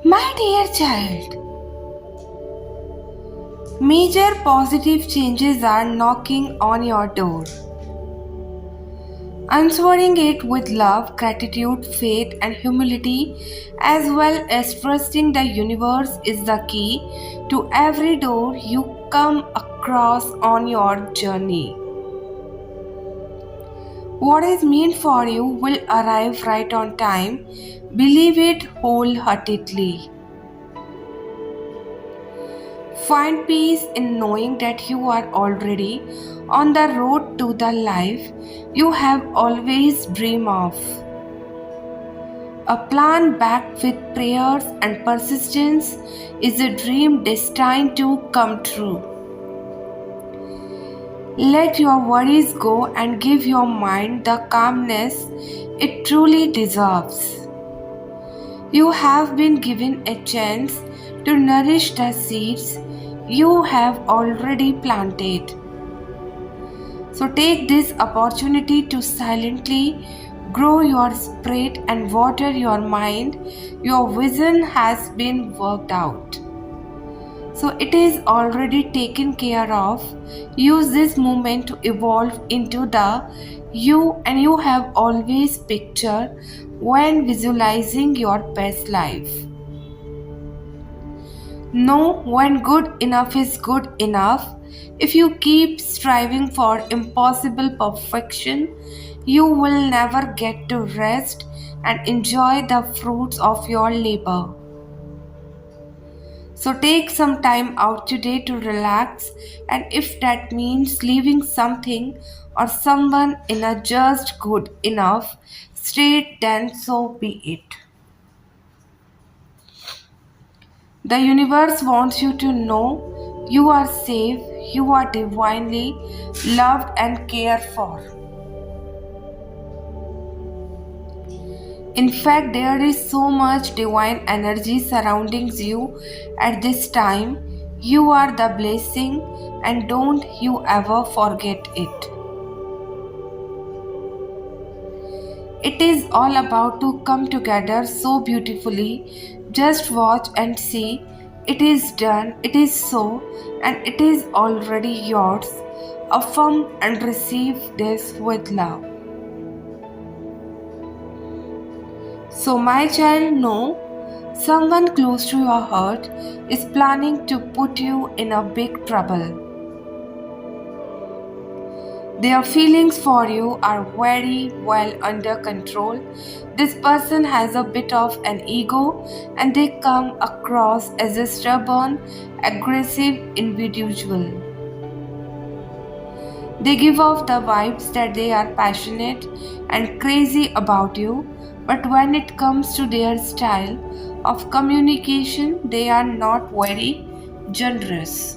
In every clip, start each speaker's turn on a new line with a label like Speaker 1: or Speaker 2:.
Speaker 1: My dear child, major positive changes are knocking on your door. Answering it with love, gratitude, faith, and humility, as well as trusting the universe, is the key to every door you come across on your journey. What is meant for you will arrive right on time. Believe it wholeheartedly. Find peace in knowing that you are already on the road to the life you have always dreamed of. A plan backed with prayers and persistence is a dream destined to come true. Let your worries go and give your mind the calmness it truly deserves. You have been given a chance to nourish the seeds you have already planted. So take this opportunity to silently grow your spirit and water your mind. Your vision has been worked out. So it is already taken care of. Use this moment to evolve into the you and you have always pictured when visualizing your best life. Know when good enough is good enough. If you keep striving for impossible perfection, you will never get to rest and enjoy the fruits of your labor. So take some time out today to relax, and if that means leaving something or someone in a just good enough state, then so be it. The universe wants you to know you are safe, you are divinely loved and cared for. In fact, there is so much divine energy surrounding you at this time. You are the blessing, and don't you ever forget it. It is all about to come together so beautifully. Just watch and see. It is done, it is so, and it is already yours. Affirm and receive this with love. So, my child, know someone close to your heart is planning to put you in a big trouble. Their feelings for you are very well under control. This person has a bit of an ego and they come across as a stubborn, aggressive individual. They give off the vibes that they are passionate and crazy about you, but when it comes to their style of communication, they are not very generous.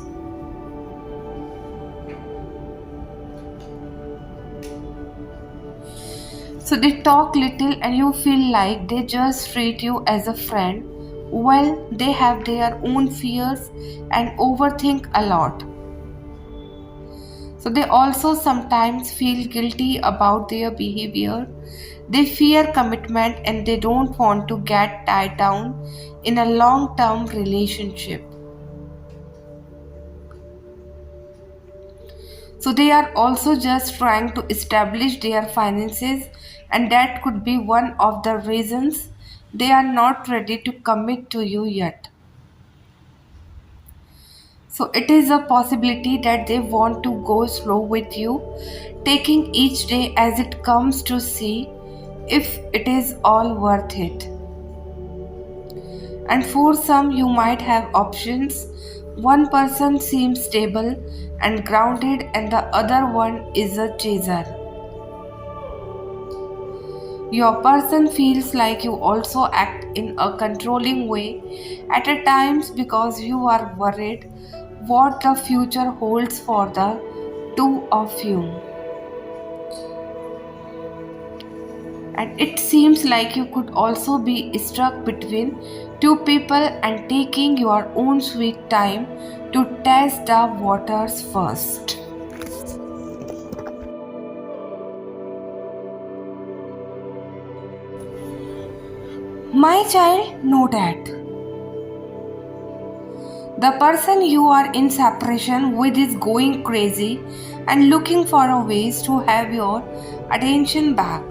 Speaker 1: So they talk little and you feel like they just treat you as a friend. Well, they have their own fears and overthink a lot. So they also sometimes feel guilty about their behavior. They fear commitment and they don't want to get tied down in a long term relationship. So they are also just trying to establish their finances, and that could be one of the reasons they are not ready to commit to you yet. So it is a possibility that they want to go slow with you, taking each day as it comes to see if it is all worth it. And for some, you might have options. One person seems stable and grounded, and the other one is a chaser. Your person feels like you also act in a controlling way at a times because you are worried what the future holds for the two of you. And it seems like you could also be stuck between two people and taking your own sweet time to test the waters first. My child, know that. The person you are in separation with is going crazy and looking for a ways to have your attention back.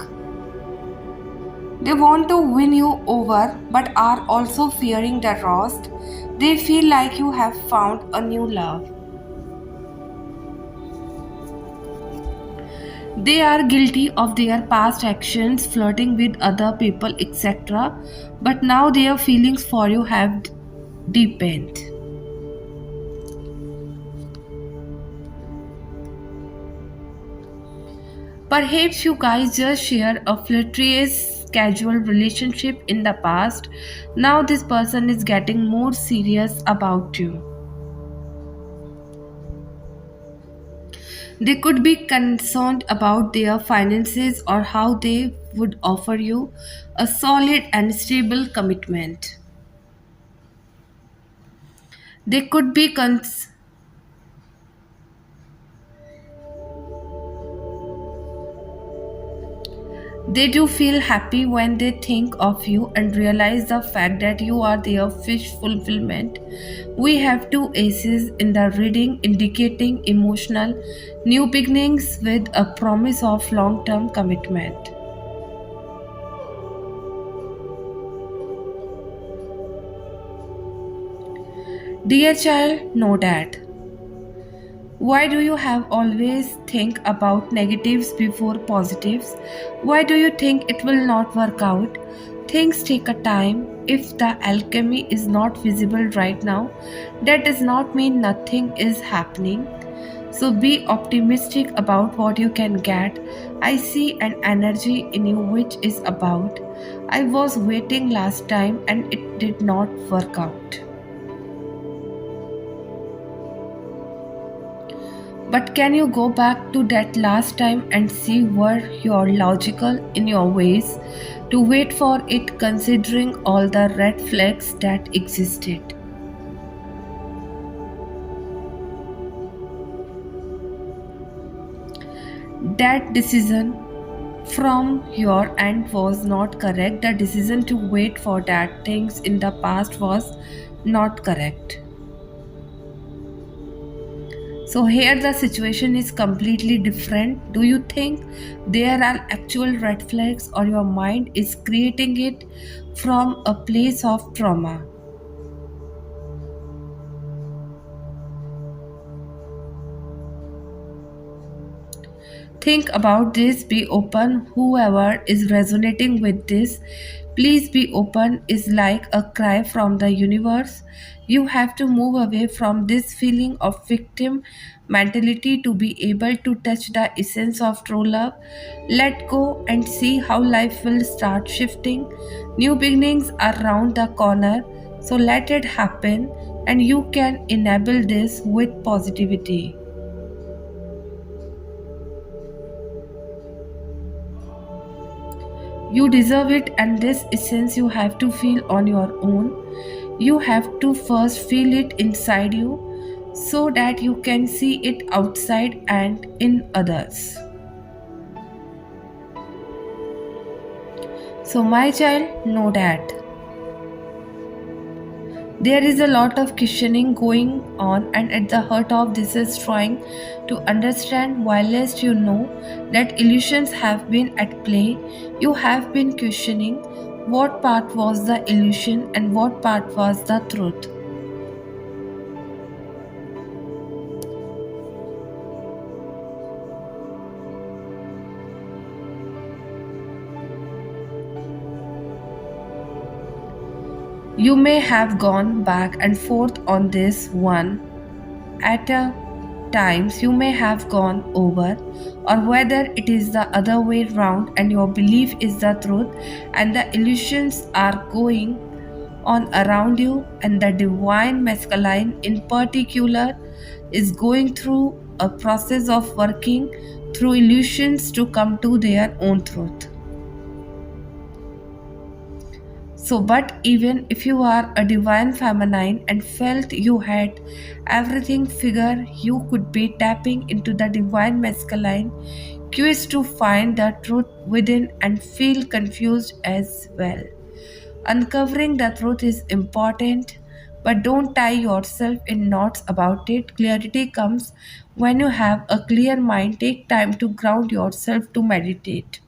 Speaker 1: They want to win you over but are also fearing the lost. They feel like you have found a new love. They are guilty of their past actions, flirting with other people, etc. But now their feelings for you have deepened. Perhaps you guys just share a flirtatious, casual relationship in the past. Now this person is getting more serious about you. They could be concerned about their finances or how they would offer you a solid and stable commitment. They could be They do feel happy when they think of you and realize the fact that you are their wish fulfillment. We have two aces in the reading indicating emotional new beginnings with a promise of long term commitment. Dear child, know that. Why do you have always think about negatives before positives? Why do you think it will not work out? Things take a time. If the alchemy is not visible right now, that does not mean nothing is happening. So be optimistic about what you can get. I see an energy in you which is about. I was waiting last time and it did not work out. But can you go back to that last time and see where you're logical in your ways to wait for it considering all the red flags that existed? That decision from your end was not correct. The decision to wait for that things in the past was not correct. So here the situation is completely different. Do you think there are actual red flags or your mind is creating it from a place of trauma? Think about this, be open. Whoever is resonating with this, please be open, is like a cry from the universe. You have to move away from this feeling of victim mentality to be able to touch the essence of true love. Let go and see how life will start shifting. New beginnings are around the corner, so let it happen and you can enable this with positivity. You deserve it, and this essence you have to feel on your own. You have to first feel it inside you so that you can see it outside and in others. So, my child, know that. There is a lot of questioning going on, and at the heart of this is trying to understand. Whilst you know that illusions have been at play, you have been questioning what part was the illusion and what part was the truth. You may have gone back and forth on this one at a times you may have gone over, or whether it is the other way round and your belief is the truth and the illusions are going on around you, and the divine masculine in particular is going through a process of working through illusions to come to their own truth. So, but even if you are a divine feminine and felt you had everything figured, you could be tapping into the divine masculine, curious to find the truth within and feel confused as well. Uncovering the truth is important, But don't tie yourself in knots about it. Clarity comes when you have a clear mind. Take time to ground yourself to meditate.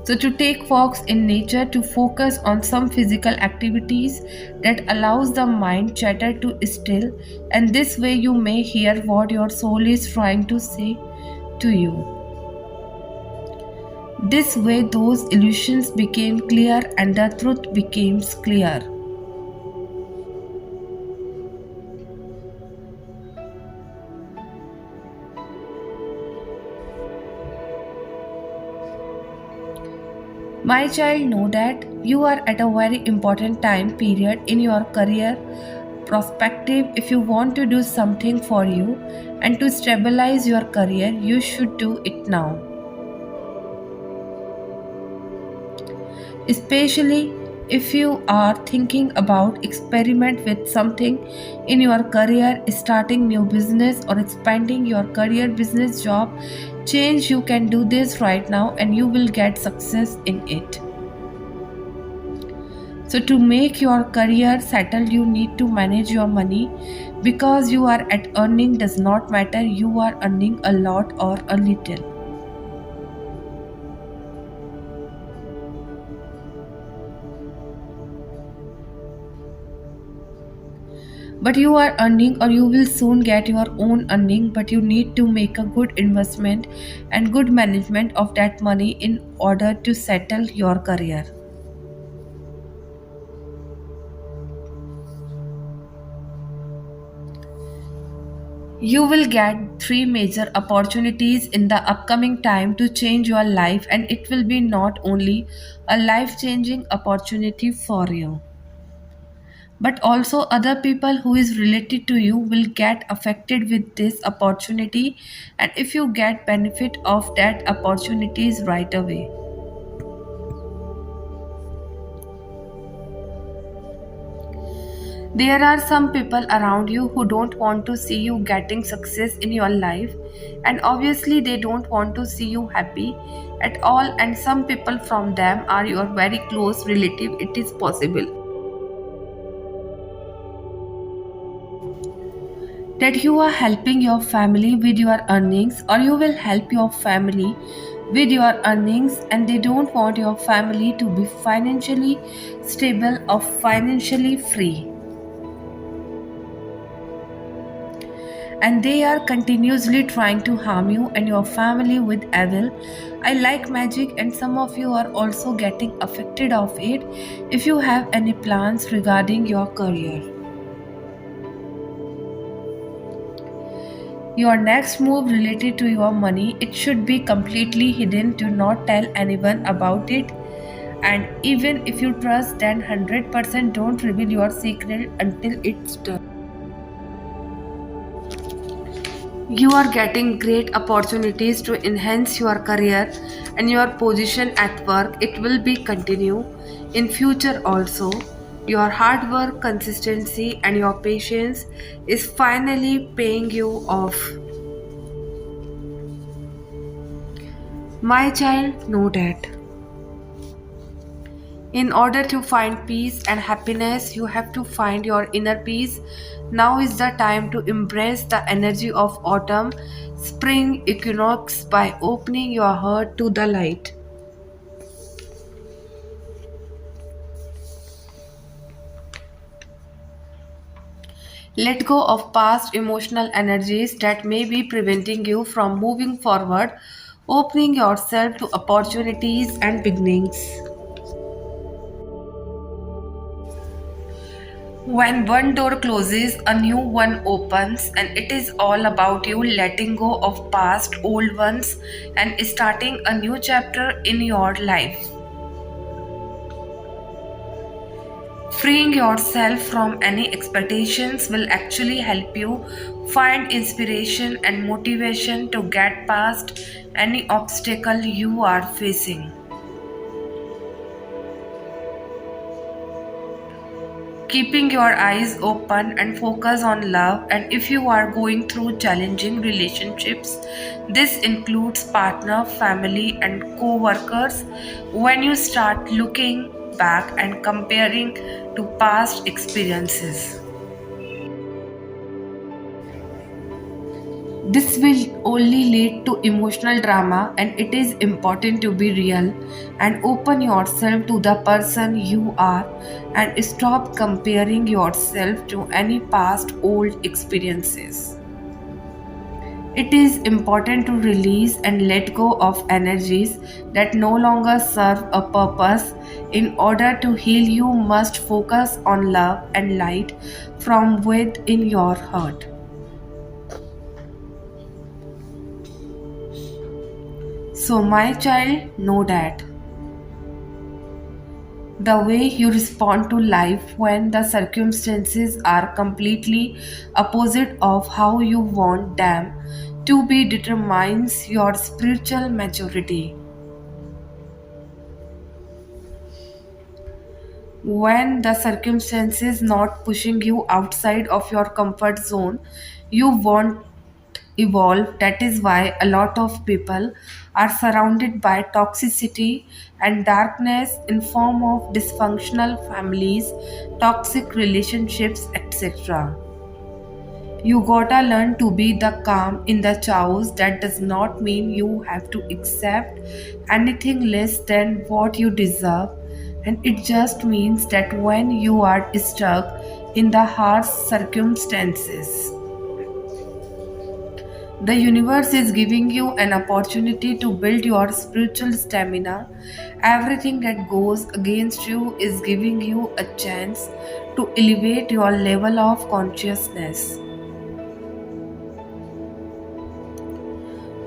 Speaker 1: So to take walks in nature, to focus on some physical activities that allows the mind chatter to still, and this way you may hear what your soul is trying to say to you. This way those illusions became clear and the truth becomes clear. My child, know that you are at a very important time period in your career perspective. If you want to do something for you and to stabilize your career, you should do it now. Especially if you are thinking about experiment with something in your career, starting new business or expanding your career, business, job change, you can do this right now and you will get success in it. So, to make your career settled, you need to manage your money because you are at earning does not matter, you are earning a lot or a little. But you are earning or you will soon get your own earning, but you need to make a good investment and good management of that money in order to settle your career. You will get three major opportunities in the upcoming time to change your life, and it will be not only a life changing opportunity for you, but also other people who is related to you will get affected with this opportunity, and if you get benefit of that opportunities right away. There are some people around you who don't want to see you getting success in your life, and obviously they don't want to see you happy at all, and some people from them are your very close relative. It is possible that you are helping your family with your earnings, or you will help your family with your earnings, and they don't want your family to be financially stable or financially free, and they are continuously trying to harm you and your family with evil. I like magic, and some of you are also getting affected of it. If you have any plans regarding your career, your next move related to your money, it should be completely hidden. Do not tell anyone about it. And even if you trust, then 100% don't reveal your secret until it's done. You are getting great opportunities to enhance your career and your position at work. It will be continue in future also. Your hard work, consistency and your patience is finally paying you off. My child, know that. In order to find peace and happiness, you have to find your inner peace. Now is the time to embrace the energy of autumn, spring equinox by opening your heart to the light. Let go of past emotional energies that may be preventing you from moving forward, opening yourself to opportunities and beginnings. When one door closes, a new one opens, and it is all about you letting go of past old ones and starting a new chapter in your life. Freeing yourself from any expectations will actually help you find inspiration and motivation to get past any obstacle you are facing. keeping your eyes open and focus on love. And if you are going through challenging relationships, this includes partner, family, and co workers. When you start looking back and comparing to past experiences, this will only lead to emotional drama, and it is important to be real and open yourself to the person you are and stop comparing yourself to any past old experiences. It is important to release and let go of energies that no longer serve a purpose. In order to heal, you must focus on love and light from within your heart. So, my child, know that the way you respond to life when the circumstances are completely opposite of how you want them to be determines your spiritual maturity. When the circumstances not pushing you outside of your comfort zone, you won't evolve. That is why a lot of people are surrounded by toxicity and darkness in form of dysfunctional families, toxic relationships, etc. You gotta learn to be the calm in the chaos. That does not mean you have to accept anything less than what you deserve, and it just means that when you are stuck in the harsh circumstances, the universe is giving you an opportunity to build your spiritual stamina. Everything that goes against you is giving you a chance to elevate your level of consciousness.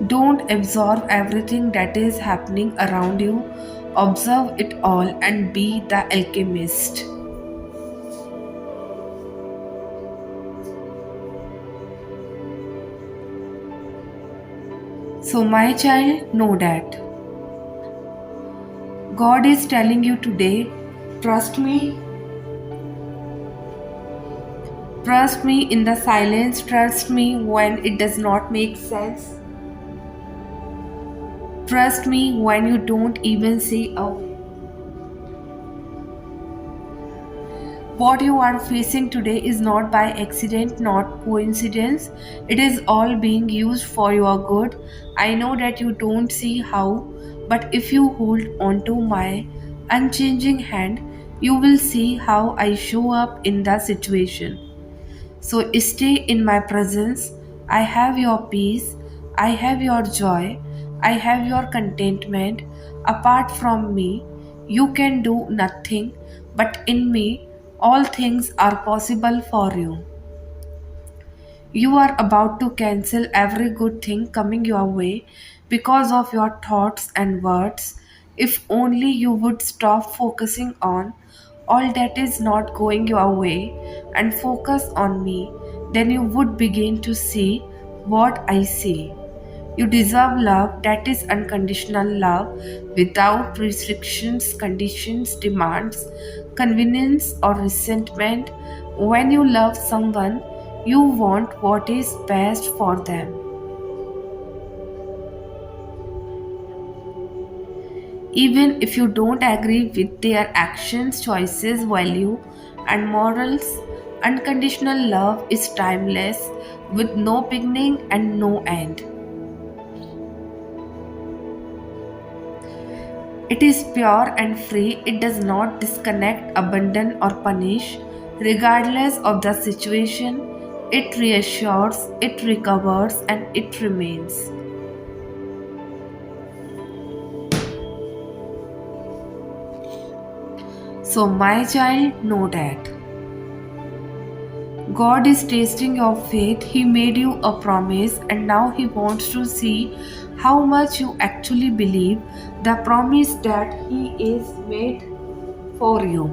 Speaker 1: Don't absorb everything that is happening around you. Observe it all and be the alchemist. So, my child, know that God is telling you today, trust me. Trust me in the silence. Trust me when it does not make sense. Trust me when you don't even say a word. What you are facing today is not by accident, not coincidence. It is all being used for your good. I know that you don't see how, but if you hold on to my unchanging hand, you will see how I show up in the situation. So stay in my presence. I have your peace. I have your joy. I have your contentment. Apart from me, you can do nothing, but in me, all things are possible for you. You are about to cancel every good thing coming your way because of your thoughts and words. If only you would stop focusing on all that is not going your way and focus on me, then you would begin to see what I see. You deserve love that is unconditional love without restrictions, conditions, demands, convenience, or resentment. When you love someone, you want what is best for them. Even if you don't agree with their actions, choices, value, and morals, unconditional love is timeless with no beginning and no end. It is pure and free. It does not disconnect, abandon, or punish. Regardless of the situation, it reassures, it recovers, and it remains. So, my child, know that God is tasting your faith. He made you a promise, and now He wants to see how much you actually believe the promise that He is made for you.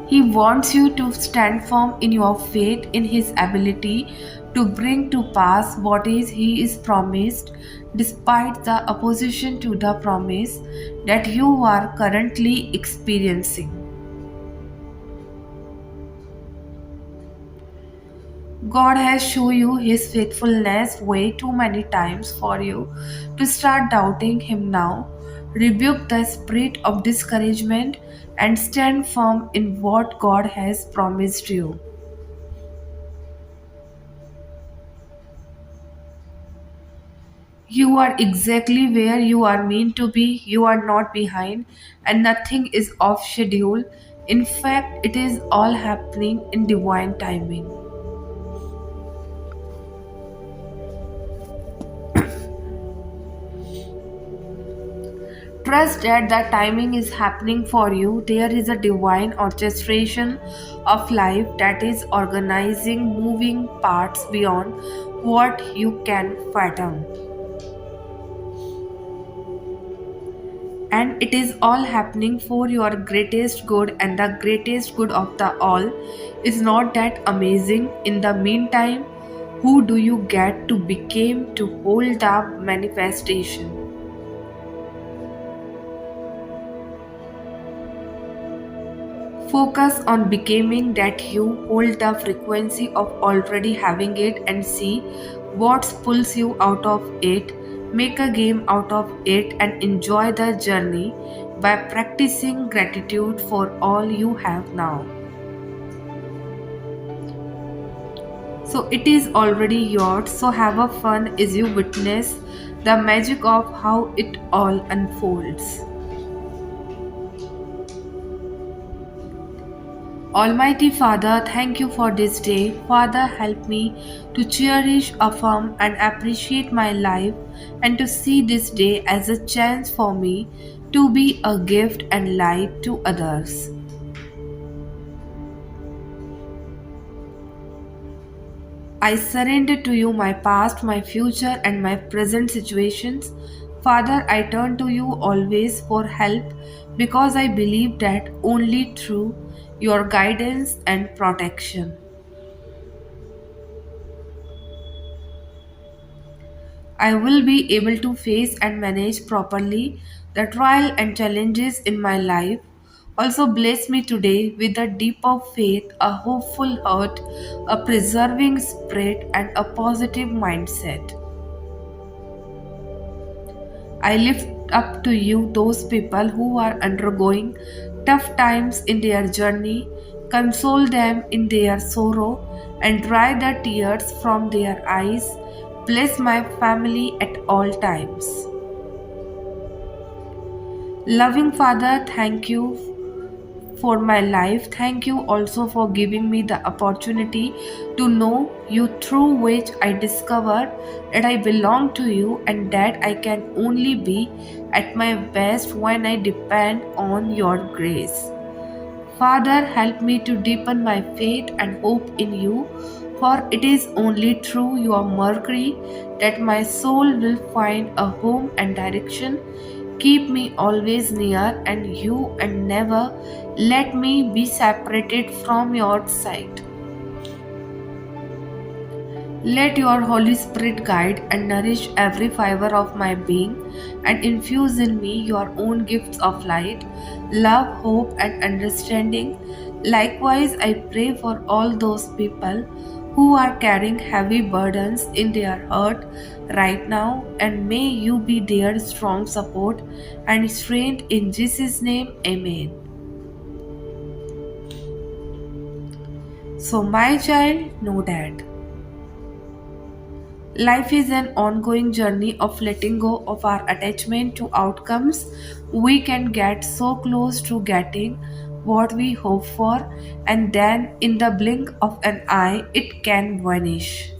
Speaker 1: He wants you to stand firm in your faith in His ability to bring to pass what is he is promised, despite the opposition to the promise that you are currently experiencing. God has shown you his faithfulness way too many times for you to start doubting him now. Rebuke the spirit of discouragement and stand firm in what God has promised you. You are exactly where you are meant to be. You are not behind, and nothing is off schedule. In fact, it is all happening in divine timing. Trust that the timing is happening for you. There is a divine orchestration of life that is organizing moving parts beyond what you can fathom. And it is all happening for your greatest good, and the greatest good of the all is not that amazing. In the meantime, who do you get to become to hold the manifestation? Focus on becoming that you hold the frequency of already having it and see what pulls you out of it. Make a game out of it and enjoy the journey by practicing gratitude for all you have now. So it is already yours. So have a fun as you witness the magic of how it all unfolds. Almighty Father, thank you for this day. Father, help me to cherish, affirm, and appreciate my life and to see this day as a chance for me to be a gift and light to others. I surrender to you my past, my future, and my present situations. Father, I turn to you always for help because I believe that only through your guidance and protection I will be able to face and manage properly the trial and challenges in my life. Also, bless me today with a deeper faith, a hopeful heart, a preserving spirit, and a positive mindset. I lift up to you those people who are undergoing tough times in their journey, console them in their sorrow, and dry the tears from their eyes. Bless my family at all times. Loving Father, thank you for my life. Thank you also for giving me the opportunity to know you, through which I discover that I belong to you and that I can only be at my best when I depend on your grace. Father, help me to deepen my faith and hope in you, for it is only through your mercy that my soul will find a home and direction. Keep me always near and you and never let me be separated from your sight. Let your Holy Spirit guide and nourish every fiber of my being and infuse in me your own gifts of light, love, hope, and understanding. Likewise, I pray for all those people who are carrying heavy burdens in their heart right now, and may you be their strong support and strength in Jesus' name. Amen. So, my child, know that life is an ongoing journey of letting go of our attachment to outcomes. We can get so close to getting what we hope for, and then in the blink of an eye, it can vanish.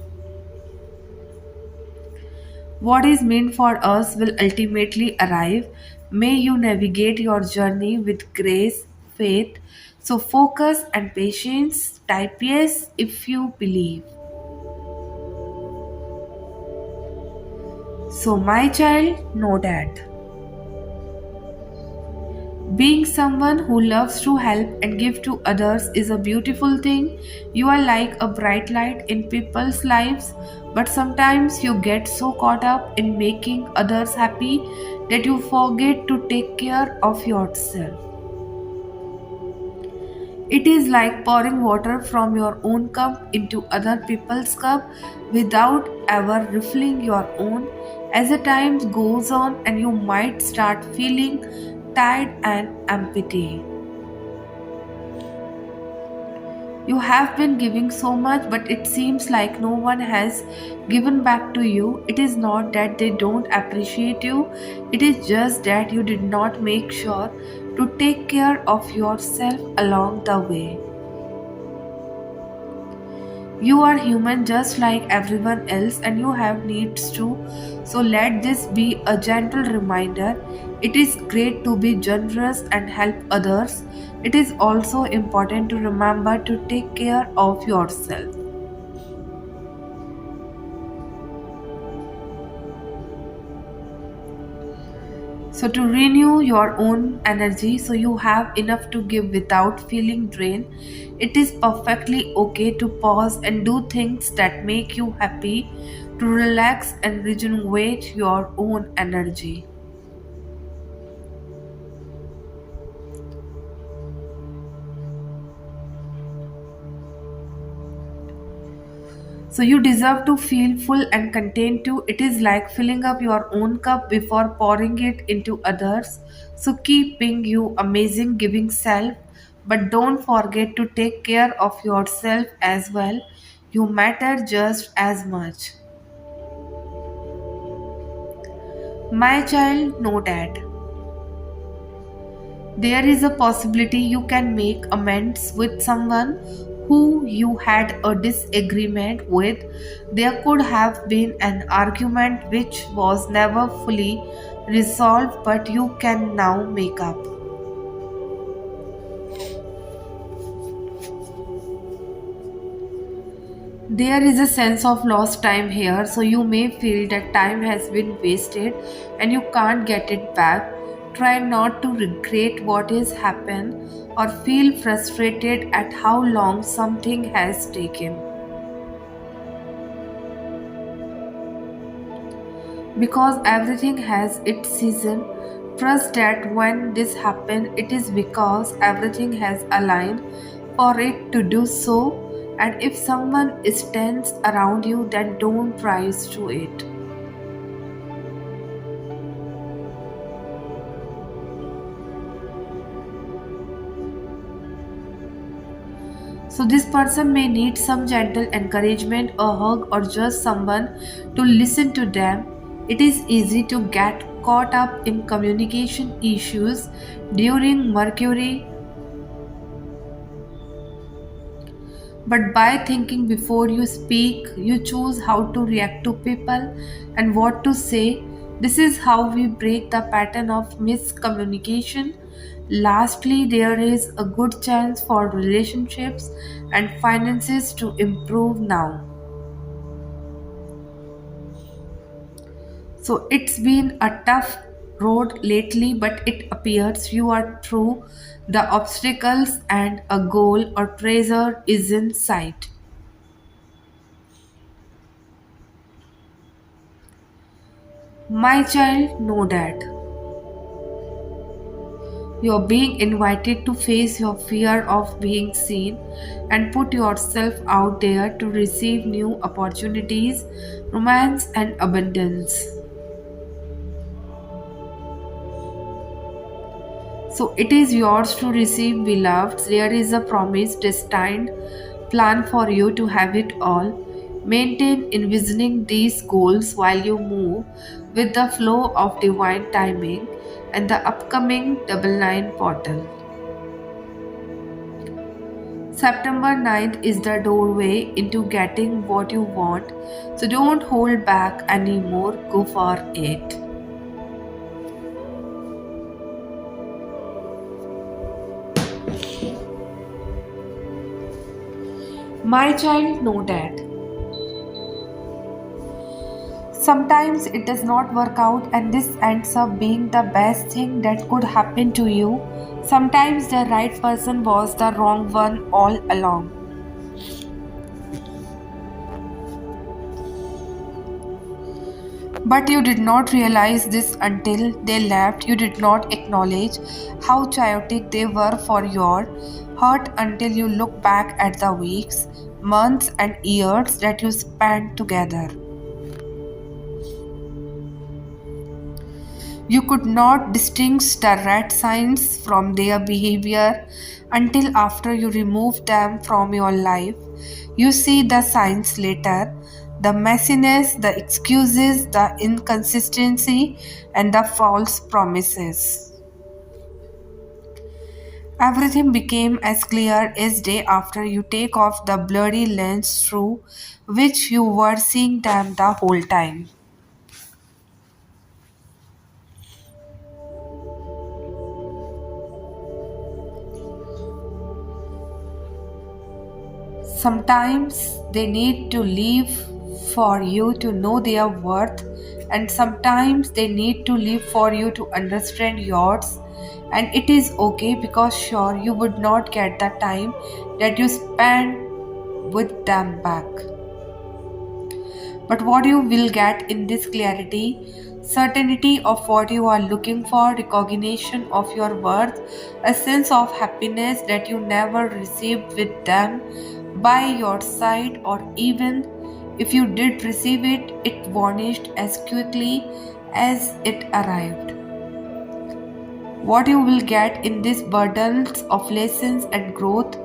Speaker 1: What is meant for us will ultimately arrive. May you navigate your journey with grace, faith, so focus and patience. Type yes if you believe. So, my child, know that Being someone who loves to help and give to others is a beautiful thing. You are like a bright light in people's lives, but sometimes you get so caught up in making others happy that you forget to take care of yourself. It is like pouring water from your own cup into other people's cup without ever refilling your own. As the time goes on, and you might start feeling tired and empty. You have been giving so much, but it seems like no one has given back to you. It is not that they don't appreciate you, it is just that you did not make sure to take care of yourself along the way. You are human just like everyone else, and you have needs too. So let this be a gentle reminder. It is great to be generous and help others. It is also important to remember to take care of yourself. So, to renew your own energy so you have enough to give without feeling drained, it is perfectly okay to pause and do things that make you happy, to relax and regenerate your own energy. So, you deserve to feel full and content too. It is like filling up your own cup before pouring it into others. So, keep being you amazing giving self, but don't forget to take care of yourself as well. You matter just as much. My child, know that. There is a possibility you can make amends with someone who you had a disagreement with. There could have been an argument which was never fully resolved, but you can now make up. There is a sense of lost time here, so you may feel that time has been wasted and you can't get it back. Try not to regret what has happened or feel frustrated at how long something has taken. Because everything has its season, trust that when this happens, it is because everything has aligned for it to do so. And if someone is tense around you, then don't rise to it. So, this person may need some gentle encouragement, a hug, or just someone to listen to them. It is easy to get caught up in communication issues during Mercury, but by thinking before you speak, you choose how to react to people and what to say. This is how we break the pattern of miscommunication. Lastly, there is a good chance for relationships and finances to improve now. So it's been a tough road lately, but it appears you are through the obstacles and a goal or treasure is in sight. My child, know that. You're being invited to face your fear of being seen and put yourself out there to receive new opportunities, romance, and abundance. So it is yours to receive, beloved. There is a promise, destined plan for you to have it all. Maintain envisioning these goals while you move with the flow of divine timing and the upcoming double nine portal. September 9th is the doorway into getting what you want, so don't hold back anymore. Go for it. My child, know that. Sometimes it does not work out, and this ends up being the best thing that could happen to you. Sometimes the right person was the wrong one all along. But you did not realize this until they left. You did not acknowledge how chaotic they were for your heart until you look back at the weeks, months, and years that you spent together. You could not distinguish the red signs from their behavior until after you remove them from your life. You see the signs later, the messiness, the excuses, the inconsistency, and the false promises. Everything became as clear as day after you take off the blurry lens through which you were seeing them the whole time. Sometimes they need to leave for you to know their worth, and sometimes they need to leave for you to understand yours. And it is okay because, sure, you would not get the time that you spent with them back. But what you will get in this clarity, certainty of what you are looking for, recognition of your worth, a sense of happiness that you never received with them by your side, or even if you did receive it, it vanished as quickly as it arrived. What you will get in these bundles of lessons and growth,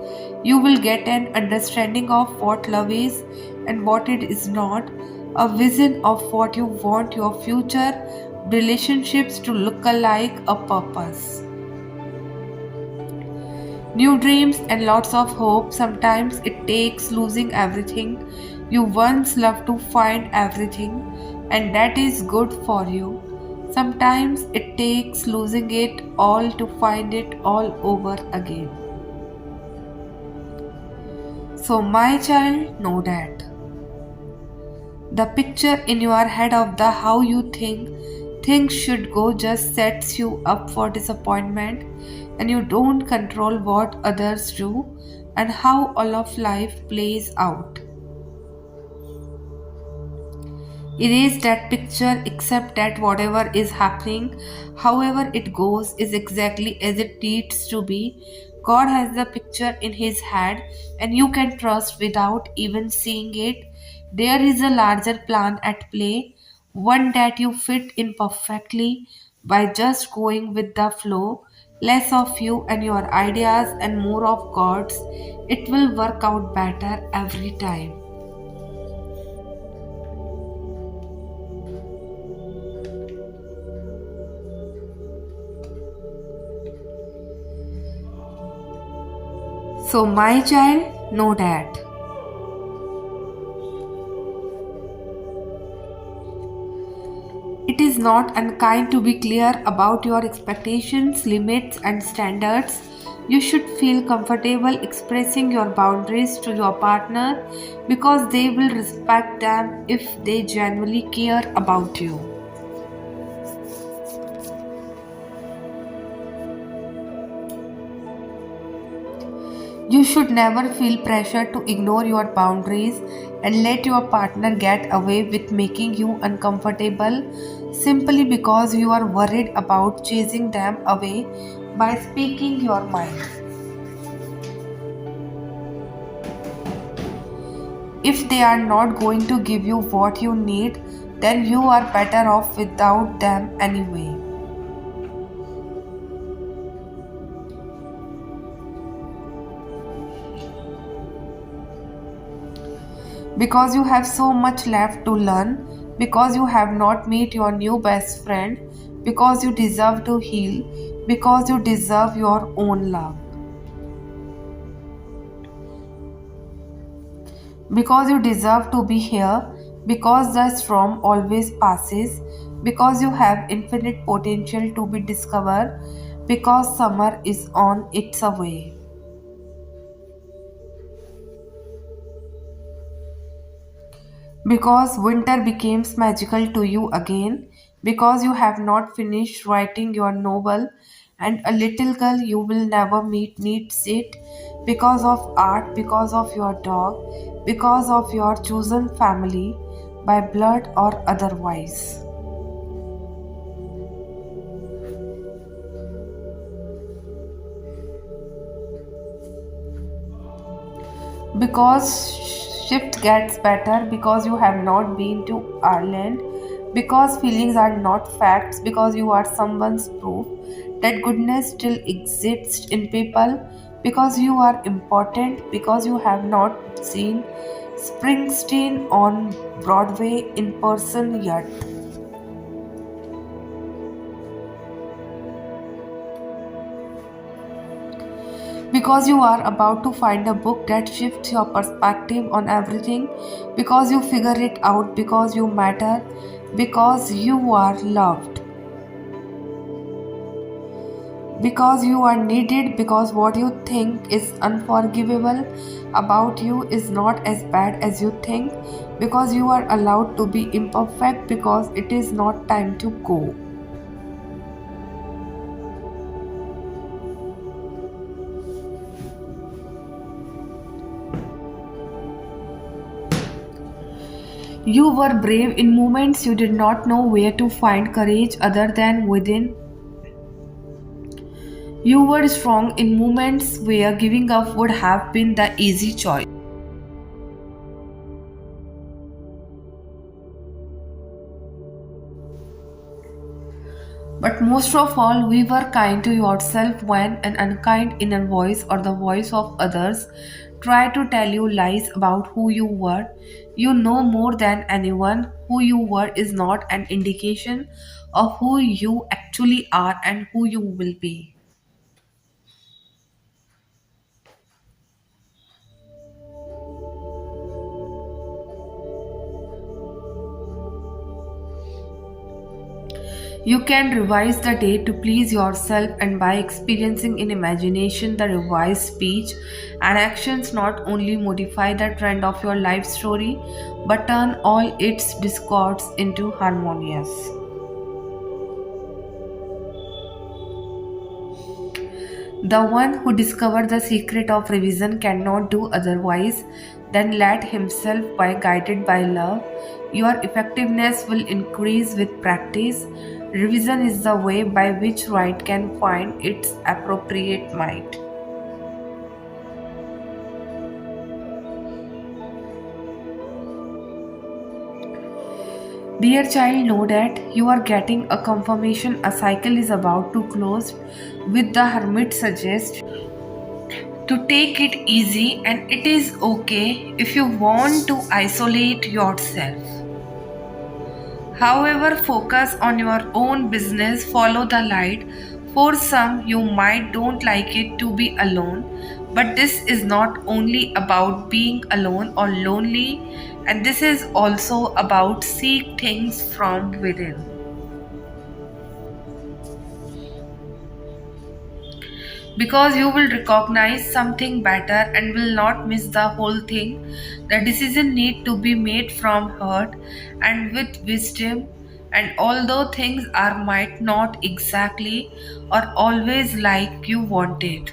Speaker 1: you will get an understanding of what love is and what it is not, a vision of what you want your future relationships to look alike, a purpose. New dreams and lots of hope. Sometimes it takes losing everything you once loved to find everything, and that is good for you. Sometimes it takes losing it all to find it all over again. So, my child, know that the picture in your head of the how you think things should go just sets you up for disappointment, and you don't control what others do and how all of life plays out. Erase that picture, except that whatever is happening, however it goes, is exactly as it needs to be. God has the picture in His head, and you can trust without even seeing it. There is a larger plan at play, one that you fit in perfectly by just going with the flow. Less of you and your ideas and more of God's. It will work out better every time. So, my child, know that. It is not unkind to be clear about your expectations, limits, and standards. You should feel comfortable expressing your boundaries to your partner because they will respect them if they genuinely care about you. You should never feel pressure to ignore your boundaries and let your partner get away with making you uncomfortable simply because you are worried about chasing them away by speaking your mind. If they are not going to give you what you need, then you are better off without them anyway. Because you have so much left to learn, because you have not met your new best friend, because you deserve to heal, because you deserve your own love, because you deserve to be here, because the storm always passes, because you have infinite potential to be discovered, because summer is on its way. because winter becomes magical to you again, because you have not finished writing your novel, and a little girl you will never meet needs it, because of art, because of your dog, because of your chosen family, by blood or otherwise. Because shift gets better, because you have not been to Ireland, because feelings are not facts, because you are someone's proof that goodness still exists in people, because you are important, because you have not seen Springsteen on Broadway in person yet. Because you are about to find a book that shifts your perspective on everything, because you figure it out, because you matter, because you are loved, because you are needed, because what you think is unforgivable about you is not as bad as you think, because you are allowed to be imperfect, because it is not time to go. You were brave in moments you did not know where to find courage other than within. You were strong in moments where giving up would have been the easy choice. But most of all, we were kind to yourself when an unkind inner voice or the voice of others tried to tell you lies about who you were. You know more than anyone who you were is not an indication of who you actually are and who you will be. You can revise the day to please yourself, and by experiencing in imagination the revised speech and actions not only modify the trend of your life story but turn all its discords into harmonious. The one who discovered the secret of revision cannot do otherwise than let himself be guided by love. Your effectiveness will increase with practice. Revision is the way by which right can find its appropriate might. Dear child, know that you are getting a confirmation a cycle is about to close. With the hermit suggests to take it easy, and it is okay if you want to isolate yourself. However, focus on your own business, follow the light. For some, you might don't like it to be alone, but this is not only about being alone or lonely, and this is also about seek things from within. Because you will recognize something better and will not miss the whole thing. The decision need to be made from heart and with wisdom, and although things are might not exactly or always like you wanted.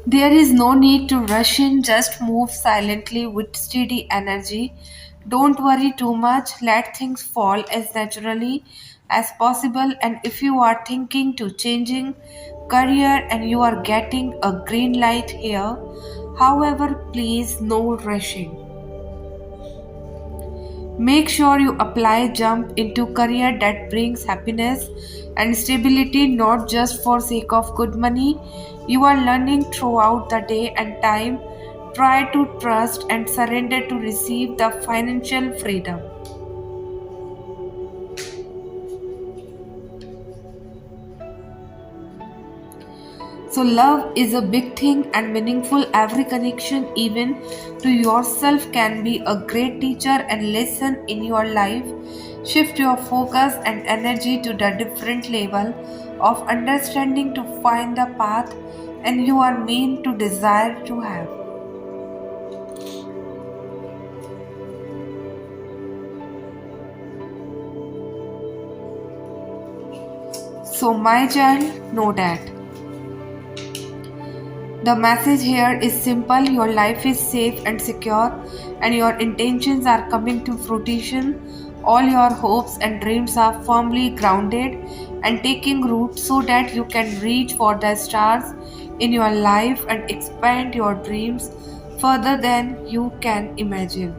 Speaker 1: There is no need to rush in, just move silently with steady energy. Don't worry too much, let things fall as naturally as possible. And if you are thinking to changing career and you are getting a green light here, however, please no rushing. Make sure you apply jump into career that brings happiness and stability, not just for sake of good money. You are learning throughout the day and time. Try to trust and surrender to receive the financial freedom. So, love is a big thing and meaningful. Every connection, even to yourself, can be a great teacher and lesson in your life. Shift your focus and energy to the different level of understanding to find the path and you are meant to desire to have. So, my child, know that the message here is simple: your life is safe and secure, and your intentions are coming to fruition. All your hopes and dreams are firmly grounded and taking root so that you can reach for the stars in your life and expand your dreams further than you can imagine.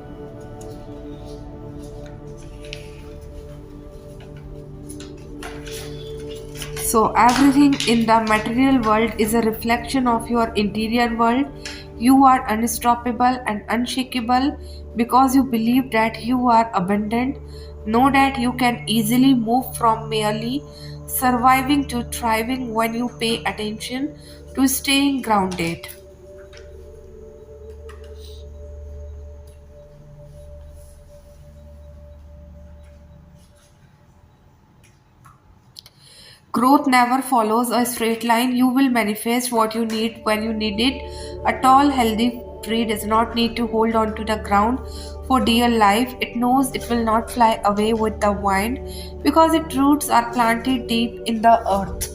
Speaker 1: So, everything in the material world is a reflection of your interior world. You are unstoppable and unshakable because you believe that you are abundant. Know that you can easily move from merely surviving to thriving when you pay attention to staying grounded. Growth never follows a straight line. You will manifest what you need when you need it. A tall, healthy tree does not need to hold on to the ground for dear life. It knows it will not fly away with the wind because its roots are planted deep in the earth.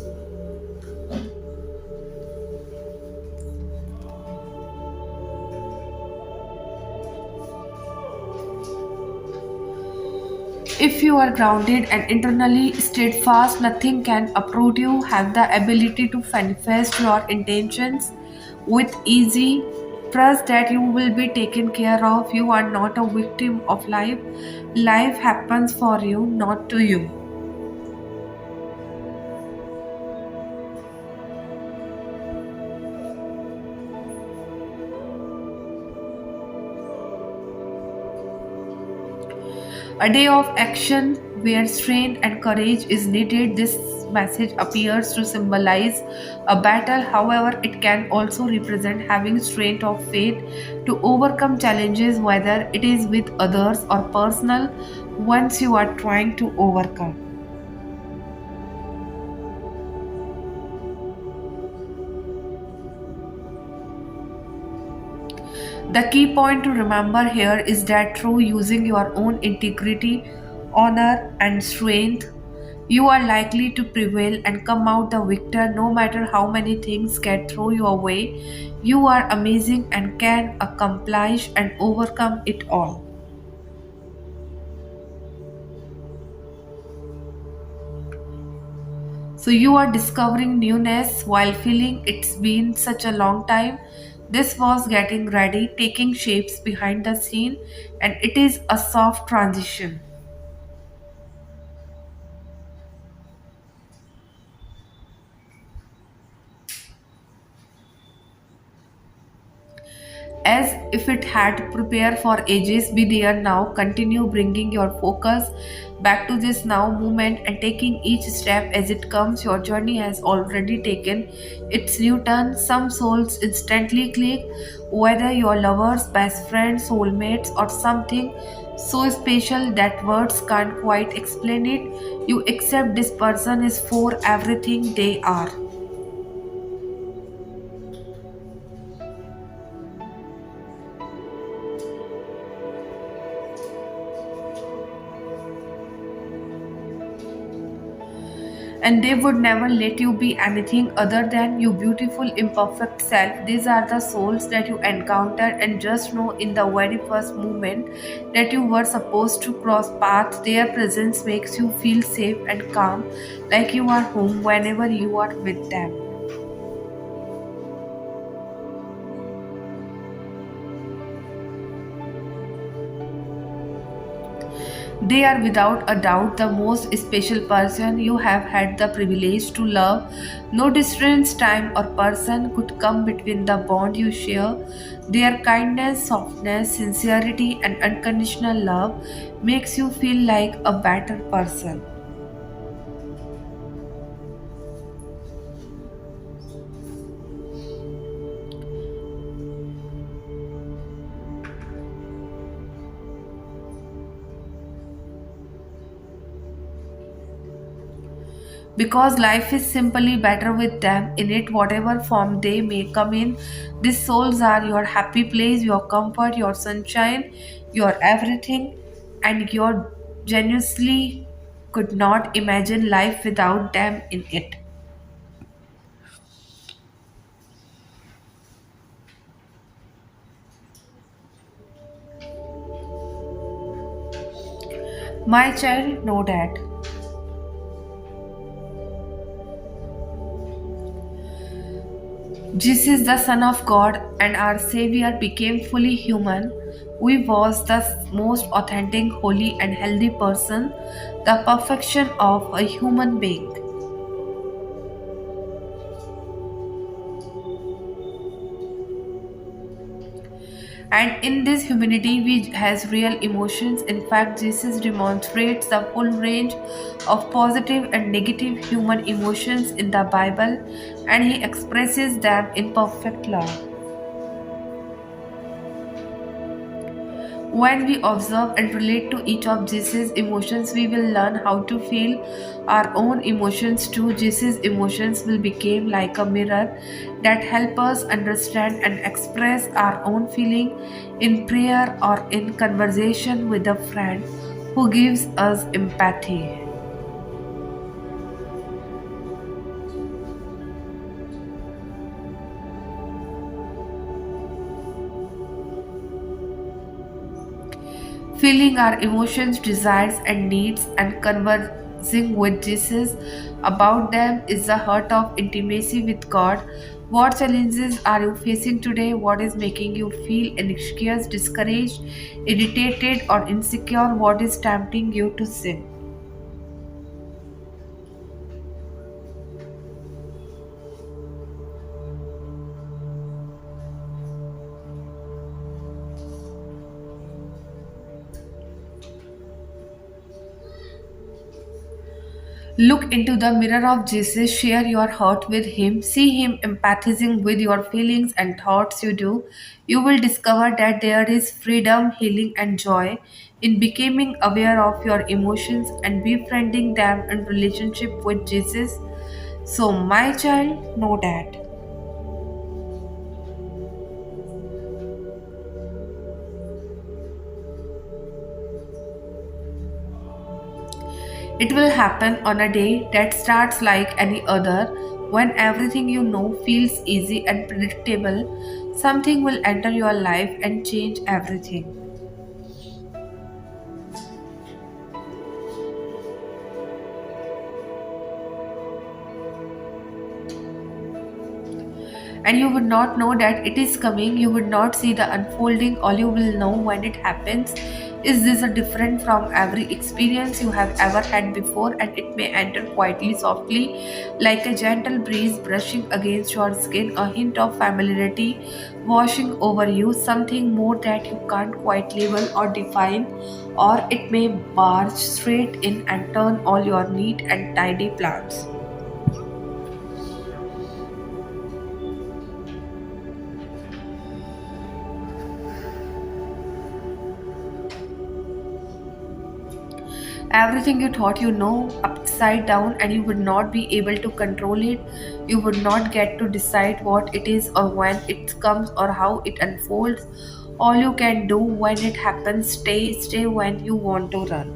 Speaker 1: If you are grounded and internally steadfast, nothing can uproot you. Have the ability to manifest your intentions with easy. Trust that you will be taken care of. You are not a victim of life. Life happens for you, not to you. A day of action where strength and courage is needed. This message appears to symbolize a battle, however, it can also represent having strength of faith to overcome challenges, whether it is with others or personal ones you are trying to overcome. The key point to remember here is that through using your own integrity, honor, and strength, you are likely to prevail and come out the victor no matter how many things get thrown your way. You are amazing and can accomplish and overcome it all. So you are discovering newness while feeling it's been such a long time. This was getting ready, taking shapes behind the scene, and it is a soft transition. As if it had prepared for ages. Be there now. Continue bringing your focus back to this now moment and taking each step as it comes. Your journey has already taken its new turn. Some souls instantly click, whether your lovers, best friends, soulmates, or something so special that words can't quite explain it. You accept this person is for everything they are. And they would never let you be anything other than your beautiful imperfect self. These are the souls that you encounter, and just know in the very first moment that you were supposed to cross paths, their presence makes you feel safe and calm, like you are home whenever you are with them. They are without a doubt the most special person you have had the privilege to love. No distance, time, or person could come between the bond you share. Their kindness, softness, sincerity, and unconditional love makes you feel like a better person. because life is simply better with them in it, whatever form they may come in. These souls are your happy place, your comfort, your sunshine, your everything, and your genuinely could not imagine life without them in it. My child, know that Jesus, the Son of God and our Savior, became fully human. We was the most authentic, holy, and healthy person, the perfection of a human being. And in this humanity, we has real emotions. In fact, Jesus demonstrates the full range of positive and negative human emotions in the Bible, and he expresses them in perfect love. When we observe and relate to each of Jesus' emotions, we will learn how to feel our own emotions too. Jesus' emotions will become like a mirror that help us understand and express our own feeling in prayer or in conversation with a friend who gives us empathy. Feeling our emotions, desires, and needs, and conversing with Jesus about them is the heart of intimacy with God. What challenges are you facing today? What is making you feel anxious, discouraged, irritated, or insecure? What is tempting you to sin? Look into the mirror of Jesus, share your heart with Him, see Him empathizing with your feelings and thoughts you do. You will discover that there is freedom, healing, and joy in becoming aware of your emotions and befriending them in relationship with Jesus. So, my child, know that. It will happen on a day that starts like any other, when everything you know feels easy and predictable. Something will enter your life and change everything. And you would not know that it is coming. You would not see the unfolding. All you will know when it happens is this a different from every experience you have ever had before, and it may enter quietly, softly, like a gentle breeze brushing against your skin, a hint of familiarity washing over you, something more that you can't quite label or define. Or it may barge straight in and turn all your neat and tidy plans. Everything you thought you know upside down, and you would not be able to control it. You would not get to decide what it is or when it comes or how it unfolds. All you can do when it happens, stay when you want to run.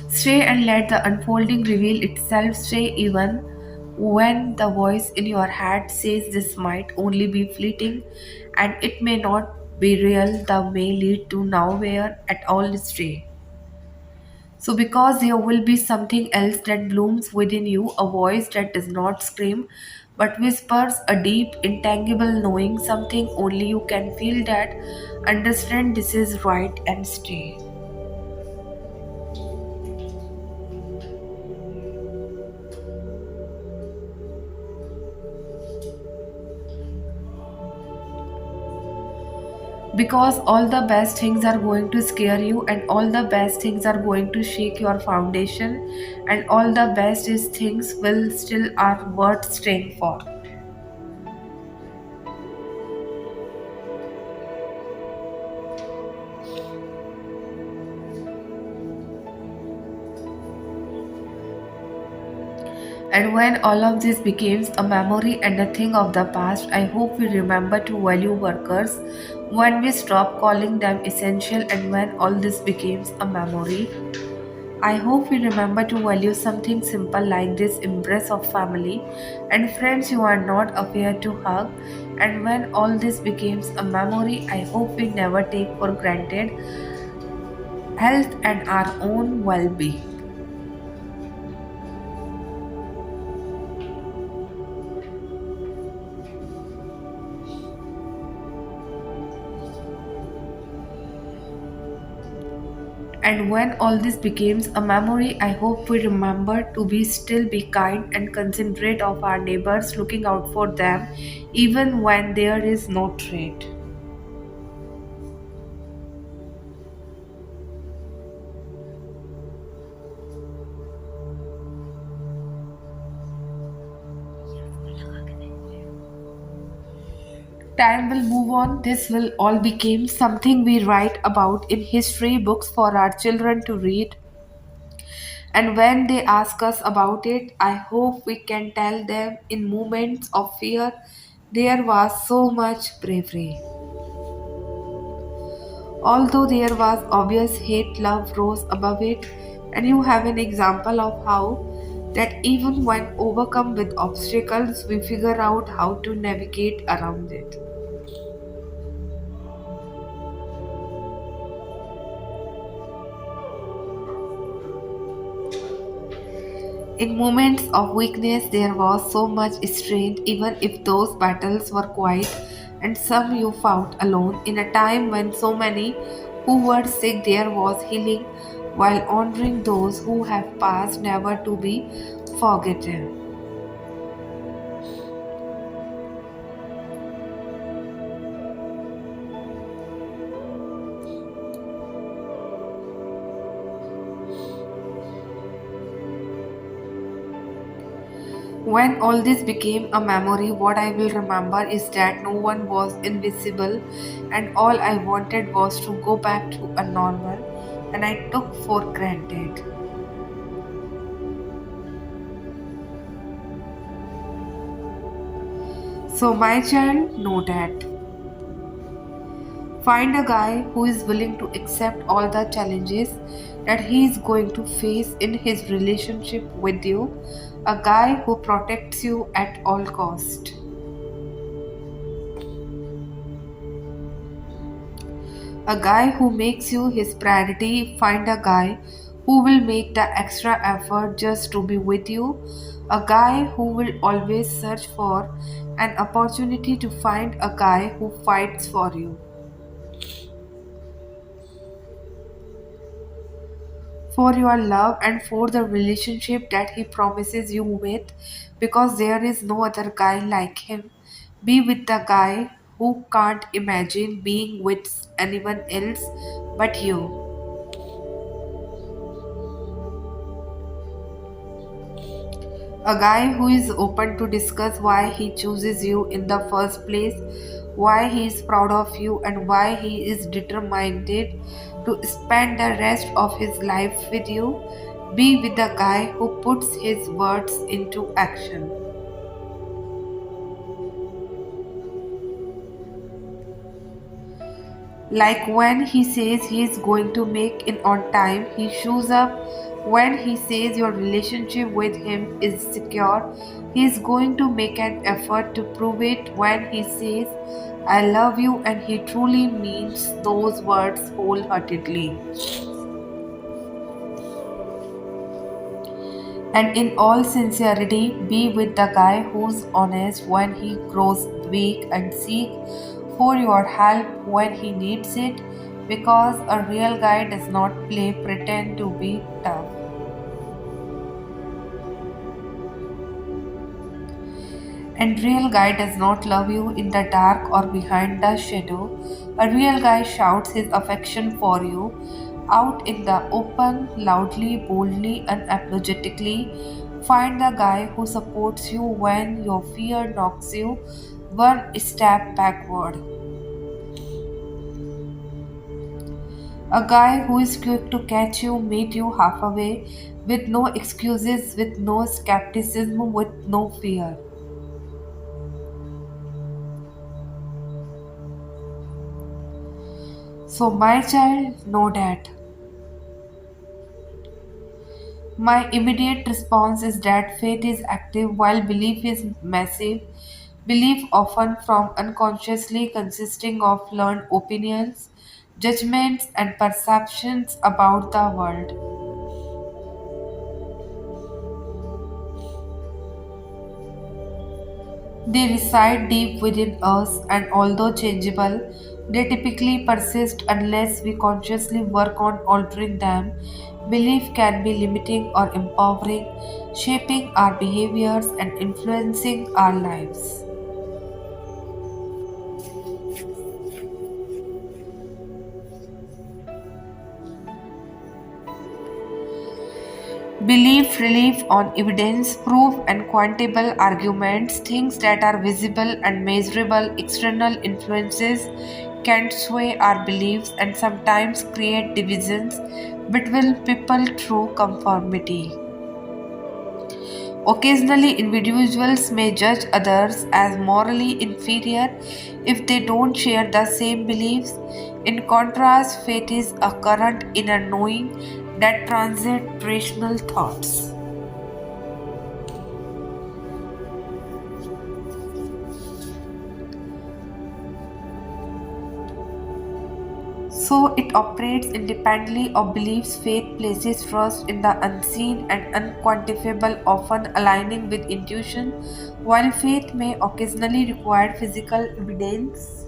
Speaker 1: Stay and let the unfolding reveal itself. Stay even when the voice in your head says this might only be fleeting and it may not be real, the may lead to nowhere at all. Stay. So, because there will be something else that blooms within you, a voice that does not scream but whispers, a deep, intangible knowing, something only you can feel, that understand this is right and stay. Because all the best things are going to scare you, and all the best things are going to shake your foundation, and all the best is things will still are worth staying for. And when all of this becomes a memory and a thing of the past, I hope we remember to value workers when we stop calling them essential. And when all this becomes a memory, I hope we remember to value something simple like this embrace of family and friends you are not afraid to hug. And when all this becomes a memory, I hope we never take for granted health and our own well being. And when all this becomes a memory, I hope we remember to be still be kind and considerate of our neighbors, looking out for them even when there is no threat. Time will move on. This will all become something we write about in history books for our children to read. And when they ask us about it, I hope we can tell them in moments of fear there was so much bravery. Although there was obvious hate, love rose above it, and you have an example of how that even when overcome with obstacles, we figure out how to navigate around it. In moments of weakness, there was so much strength, even if those battles were quiet, and some you fought alone. In a time when so many who were sick, there was healing, while honoring those who have passed, never to be forgotten. When all this became a memory, what I will remember is that no one was invisible, and all I wanted was to go back to a normal, and I took for granted. So, my child, know that. Find a guy who is willing to accept all the challenges that he is going to face in his relationship with you, a guy who protects you at all cost. A guy who makes you his priority. Find a guy who will make the extra effort just to be with you. A guy who will always search for an opportunity to find a guy who fights for you. For your love and for the relationship that he promises you with, because there is no other guy like him. Be with the guy who can't imagine being with anyone else but you. A guy who is open to discuss why he chooses you in the first place, why he is proud of you, and why he is determined to spend the rest of his life with you. Be with the guy who puts his words into action. Like when he says he is going to make it on time, he shows up. When he says your relationship with him is secure, he is going to make an effort to prove it. When he says, I love you, and he truly means those words wholeheartedly. And in all sincerity, be with the guy who's honest when he grows weak and seek for your help when he needs it, because a real guy does not play pretend to be tough. And real guy does not love you in the dark or behind the shadow. A real guy shouts his affection for you out in the open, loudly, boldly, unapologetically. Find the guy who supports you when your fear knocks you one step backward. A guy who is quick to catch you, meet you halfway, with no excuses, with no skepticism, with no fear. So, my child, know that. My immediate response is that faith is active while belief is massive. Belief often from unconsciously consisting of learned opinions, judgments, and perceptions about the world. They reside deep within us, and although changeable, they typically persist unless we consciously work on altering them. Belief can be limiting or empowering, shaping our behaviors and influencing our lives. Belief relief on evidence, proof, and quantifiable arguments, things that are visible and measurable. External influences can sway our beliefs and sometimes create divisions between people through conformity. Occasionally, individuals may judge others as morally inferior if they don't share the same beliefs. In contrast, faith is a current inner knowing that transcends rational thoughts. So it operates independently of beliefs. Faith places trust in the unseen and unquantifiable, often aligning with intuition, while faith may occasionally require physical evidence.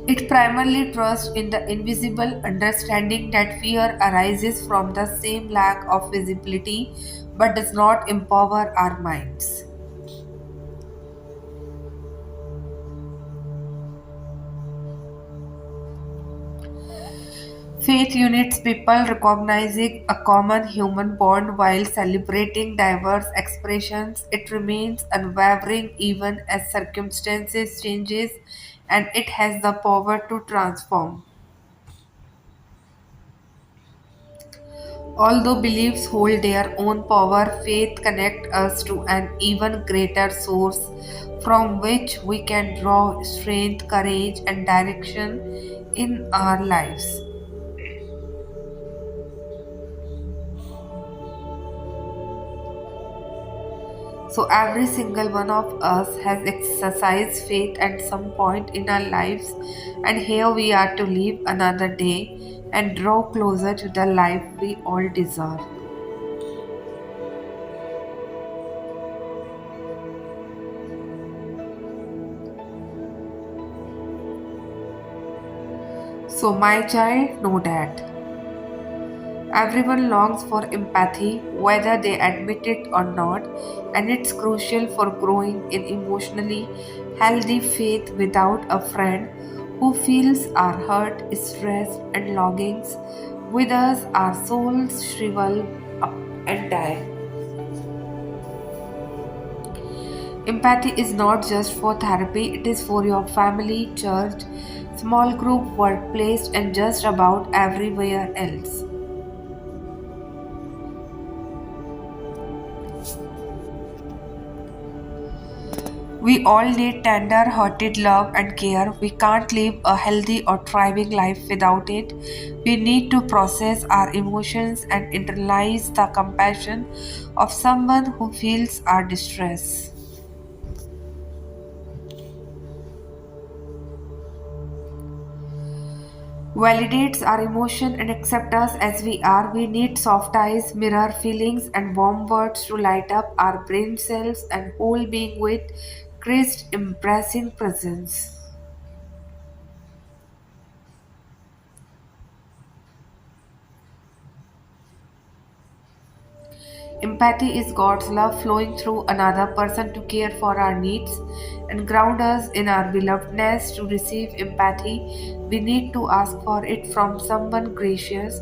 Speaker 1: It primarily trusts in the invisible, understanding that fear arises from the same lack of visibility but does not empower our minds. Faith units people recognizing a common human bond while celebrating diverse expressions. It remains unwavering even as circumstances changes and it has the power to transform. Although beliefs hold their own power, faith connects us to an even greater source from which we can draw strength, courage, and direction in our lives. So, every single one of us has exercised faith at some point in our lives, and here we are to live another day and draw closer to the life we all deserve. So, my child, know that. Everyone longs for empathy, whether they admit it or not, and it's crucial for growing in emotionally healthy faith. Without a friend who feels our hurt, stress, and longings with us, our souls shrivel up and die. Empathy is not just for therapy, it is for your family, church, small group, workplace, and just about everywhere else. We all need tender hearted love and care. We can't live a healthy or thriving life without it. We need to process our emotions and internalize the compassion of someone who feels our distress. Validates our emotion and accept us as we are. We need soft eyes, mirror feelings, and warm words to light up our brain cells and whole being with Christ's impressing presence. Empathy is God's love flowing through another person to care for our needs and ground us in our belovedness. To receive empathy, we need to ask for it from someone gracious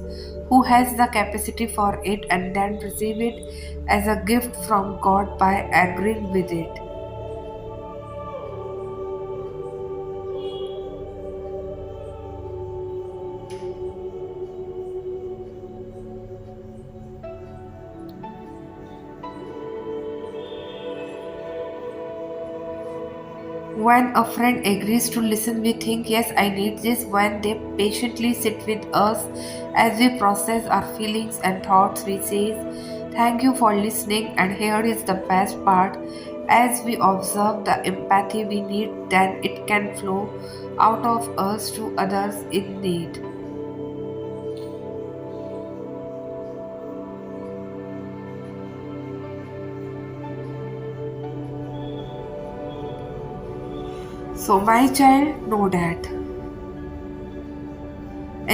Speaker 1: who has the capacity for it and then receive it as a gift from God by agreeing with it. When a friend agrees to listen, we think, yes, I need this. When they patiently sit with us as we process our feelings and thoughts, we say, thank you for listening. And here is the best part: as we observe the empathy we need, then it can flow out of us to others in need. So, my child, know that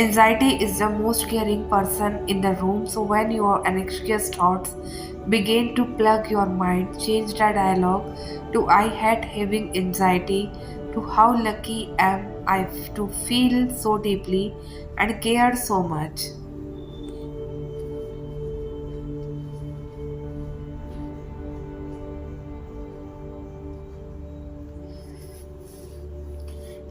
Speaker 1: anxiety is the most caring person in the room. So, when your anxious thoughts begin to plug your mind, change the dialogue to I hate having anxiety to how lucky am I to feel so deeply and care so much.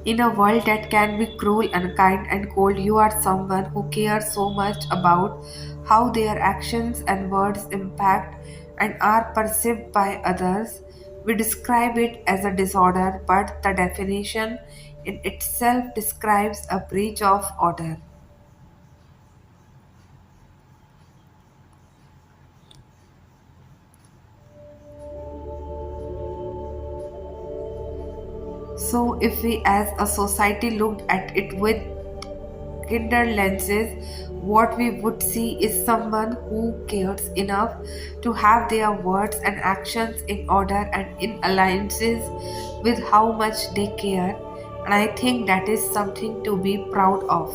Speaker 1: In a world that can be cruel, unkind, and cold, you are someone who cares so much about how their actions and words impact and are perceived by others. We describe it as a disorder, but the definition in itself describes a breach of order. So, if we as a society looked at it with kinder lenses, what we would see is someone who cares enough to have their words and actions in order and in alliances with how much they care. And I think that is something to be proud of.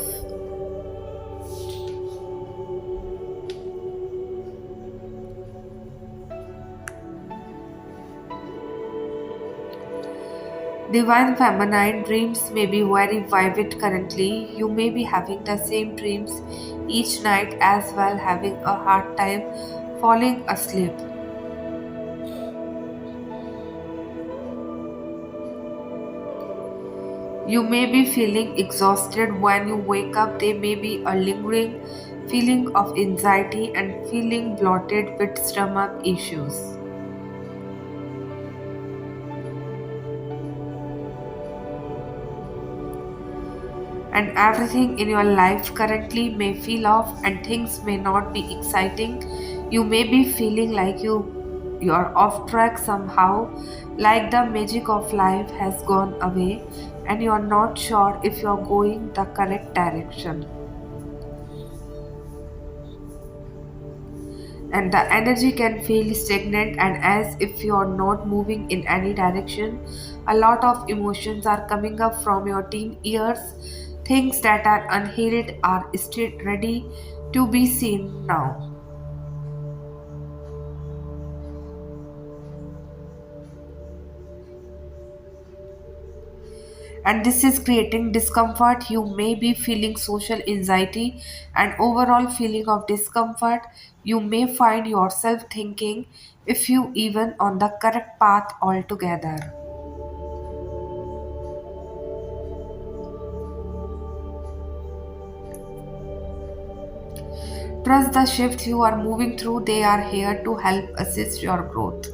Speaker 1: Divine feminine dreams may be very vivid currently. You may be having the same dreams each night as well, having a hard time falling asleep. You may be feeling exhausted when you wake up. There may be a lingering feeling of anxiety and feeling bloated with stomach issues. And everything in your life currently may feel off and things may not be exciting. You may be feeling like you're off track somehow, like the magic of life has gone away and you're not sure if you're going the correct direction. And the energy can feel stagnant and as if you're not moving in any direction. A lot of emotions are coming up from your teen years. Things that are unhealed are still ready to be seen now. And this is creating discomfort. You may be feeling social anxiety and overall feeling of discomfort. You may find yourself thinking if you even on the correct path altogether. Trust the shifts you are moving through, they are here to help assist your growth.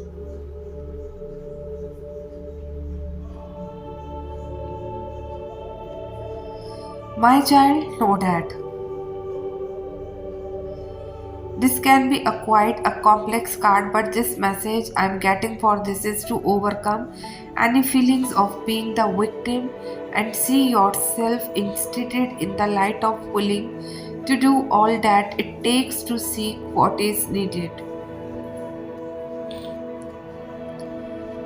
Speaker 1: My child, know that this can be a quite a complex card, but this message I'm getting for this is to overcome any feelings of being the victim and see yourself instead in the light of willing to do all that it takes to seek what is needed.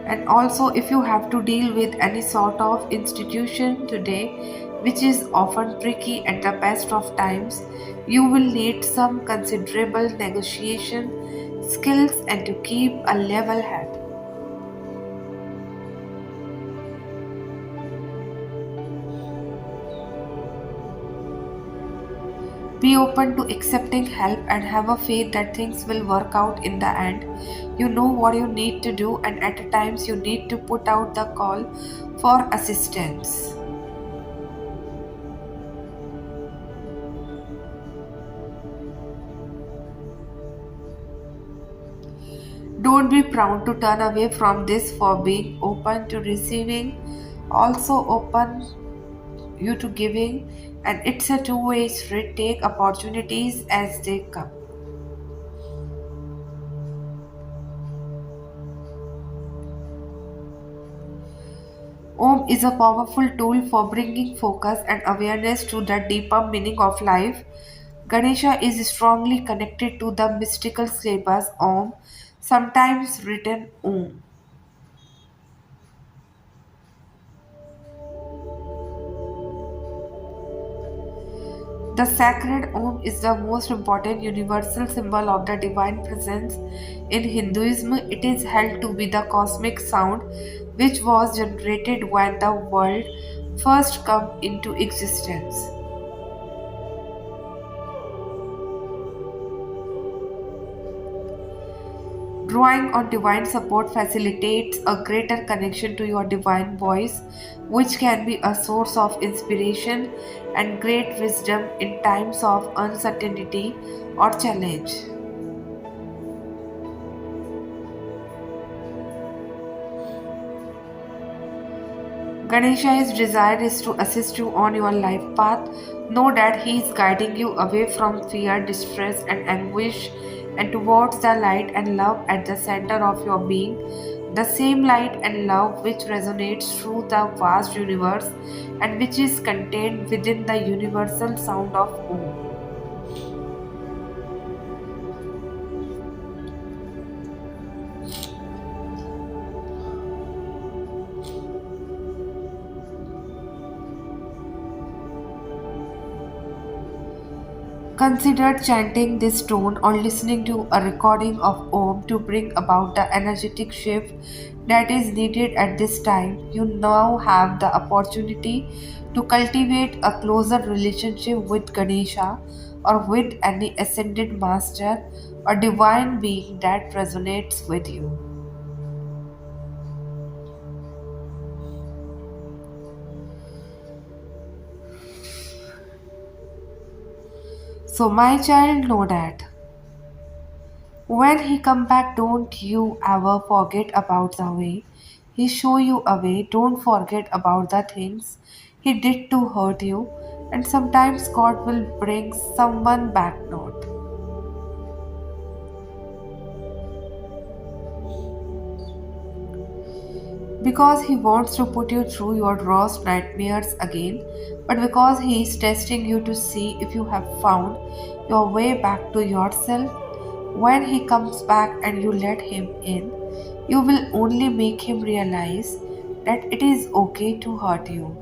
Speaker 1: And also, if you have to deal with any sort of institution today, which is often tricky at the best of times, you will need some considerable negotiation skills and to keep a level head. Be open to accepting help and have a faith that things will work out in the end. You know what you need to do, and at times you need to put out the call for assistance. Don't be proud to turn away from this for being open to receiving, also open you to giving, and it's a two-way street. Take opportunities as they come. Om is a powerful tool for bringing focus and awareness to the deeper meaning of life. Ganesha is strongly connected to the mystical syllabus Om, sometimes written Om. The sacred Om is the most important universal symbol of the divine presence. In Hinduism, it is held to be the cosmic sound which was generated when the world first came into existence. Drawing on divine support facilitates a greater connection to your divine voice, which can be a source of inspiration and great wisdom in times of uncertainty or challenge. Ganesha's desire is to assist you on your life path. Know that he is guiding you away from fear, distress, and anguish and towards the light and love at the center of your being. The same light and love which resonates through the vast universe and which is contained within the universal sound of Om. Consider chanting this tone or listening to a recording of Om to bring about the energetic shift that is needed at this time. You now have the opportunity to cultivate a closer relationship with Ganesha or with any ascended master or divine being that resonates with you. So, my child, know that. When he come back, don't you ever forget about the way he show you a way. Don't forget about the things he did to hurt you. And sometimes God will bring someone back not. Because he wants to put you through your worst nightmares again, but because he is testing you to see if you have found your way back to yourself. When he comes back and you let him in, you will only make him realize that it is okay to hurt you.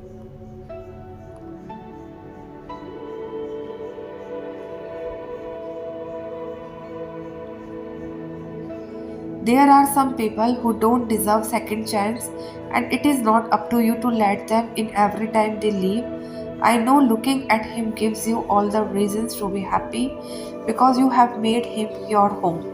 Speaker 1: There are some people who don't deserve second chance, and it is not up to you to let them in every time they leave. I know looking at him gives you all the reasons to be happy because you have made him your home.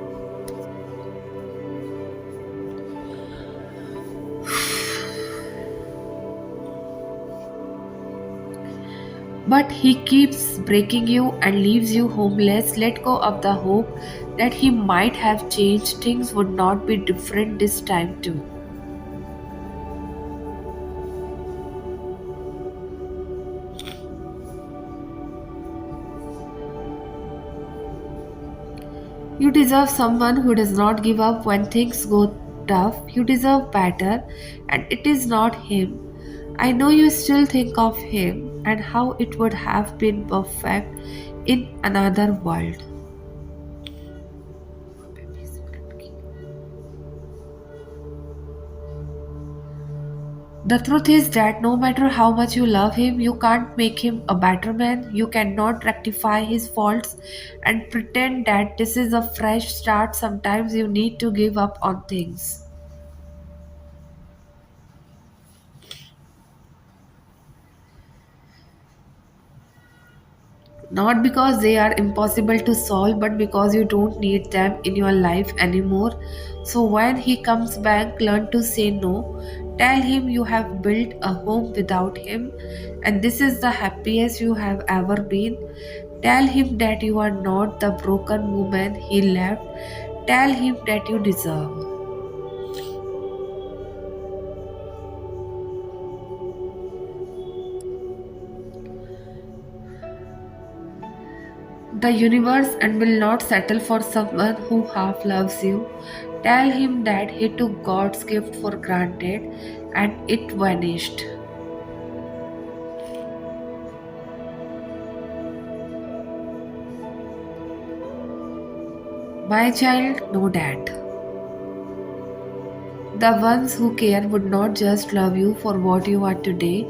Speaker 1: But he keeps breaking you and leaves you homeless. Let go of the hope that he might have changed. Things would not be different this time, too. You deserve someone who does not give up when things go tough. You deserve better, and it is not him. I know you still think of him and how it would have been perfect in another world. The truth is that no matter how much you love him, you can't make him a better man. You cannot rectify his faults and pretend that this is a fresh start. Sometimes you need to give up on things. Not because they are impossible to solve, but because you don't need them in your life anymore. So when he comes back, learn to say no. Tell him you have built a home without him, and this is the happiest you have ever been. Tell him that you are not the broken woman he left. Tell him that you deserve. The universe and will not settle for someone who half loves you. Tell him that he took God's gift for granted and it vanished. My child, know that. The ones who care would not just love you for what you are today,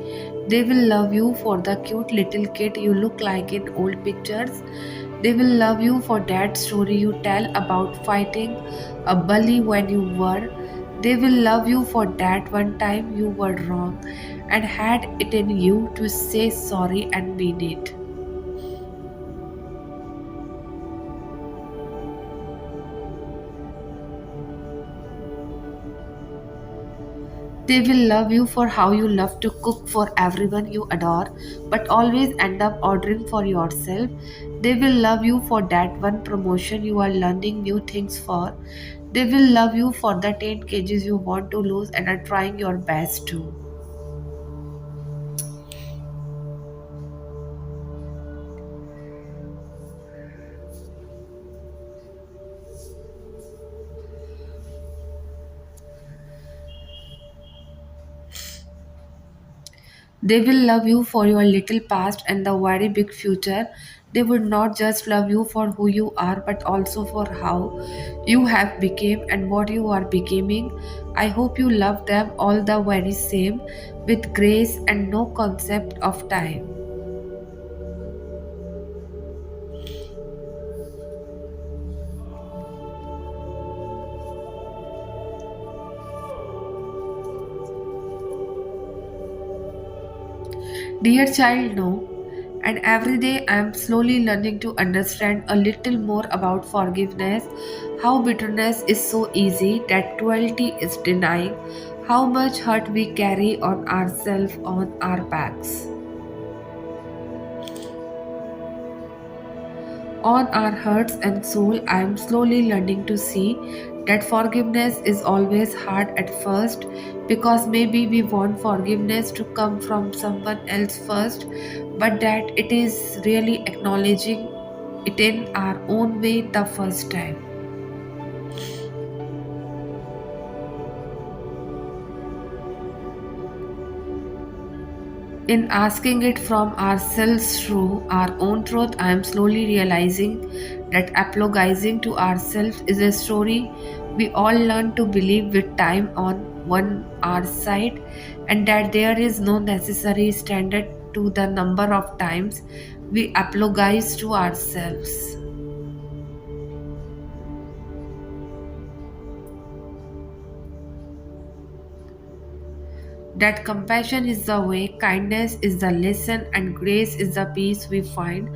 Speaker 1: they will love you for the cute little kid you look like in old pictures. They will love you for that story you tell about fighting a bully when you were. They will love you for that one time you were wrong and had it in you to say sorry and mean it. They will love you for how you love to cook for everyone you adore, but always end up ordering for yourself. They will love you for that one promotion you are learning new things for. They will love you for the 10 kgs you want to lose and are trying your best to. They will love you for your little past and the very big future. They would not just love you for who you are, but also for how you have become and what you are becoming. I hope you love them all the very same, with grace and no concept of time. Dear child, no. And every day I am slowly learning to understand a little more about forgiveness, how bitterness is so easy, that cruelty is denying, how much hurt we carry on ourselves on our backs. On our hearts and soul, I am slowly learning to see that forgiveness is always hard at first because maybe we want forgiveness to come from someone else first, but that it is really acknowledging it in our own way the first time. In asking it from ourselves through our own truth, I am slowly realizing that apologizing to ourselves is a story we all learn to believe with time on one our side, and that there is no necessary standard to the number of times we apologize to ourselves. That compassion is the way, kindness is the lesson, and grace is the peace we find.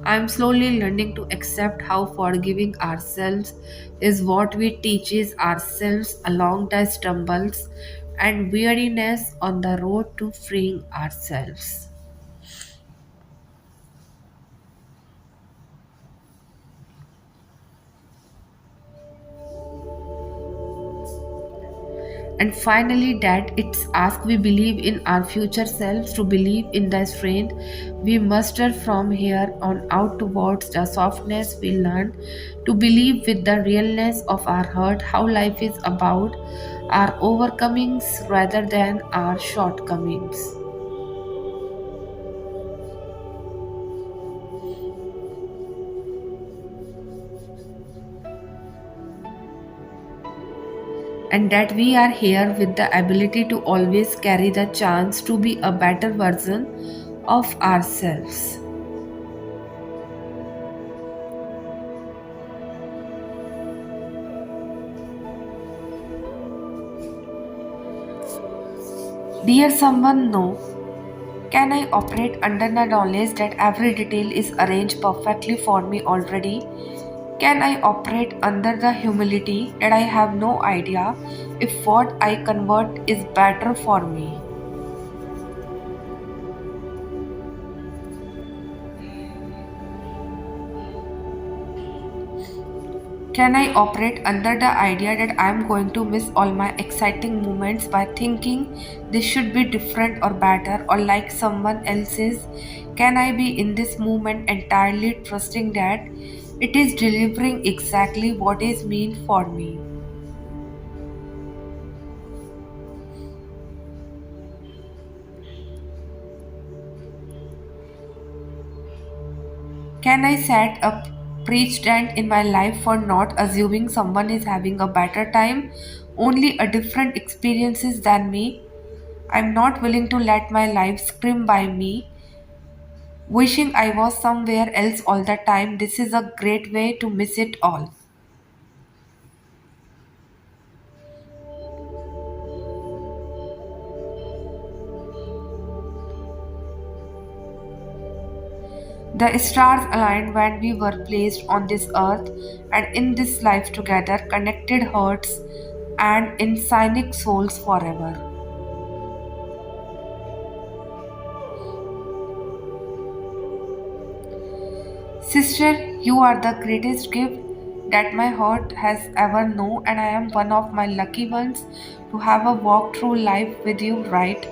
Speaker 1: I am slowly learning to accept how forgiving ourselves is what we teaches ourselves along the stumbles and weariness on the road to freeing ourselves. And finally, that it's ask we believe in our future selves to believe in the strength we muster from here on out towards the softness we learn to believe with the realness of our heart how life is about our overcomings rather than our shortcomings. And that we are here with the ability to always carry the chance to be a better version of ourselves. Dear someone, no. Can I operate under the knowledge that every detail is arranged perfectly for me already? Can I operate under the humility that I have no idea if what I convert is better for me? Can I operate under the idea that I'm going to miss all my exciting moments by thinking this should be different or better or like someone else's? Can I be in this moment entirely trusting that it is delivering exactly what is meant for me? Can I set a precedent in my life for not assuming someone is having a better time, only a different experiences than me? I'm not willing to let my life scream by me, wishing I was somewhere else all the time. This is a great way to miss it all. The stars aligned when we were placed on this earth and in this life together, connected hearts and in cynic souls forever. Sister, you are the greatest gift that my heart has ever known, and I am one of my lucky ones to have a walk through life with you right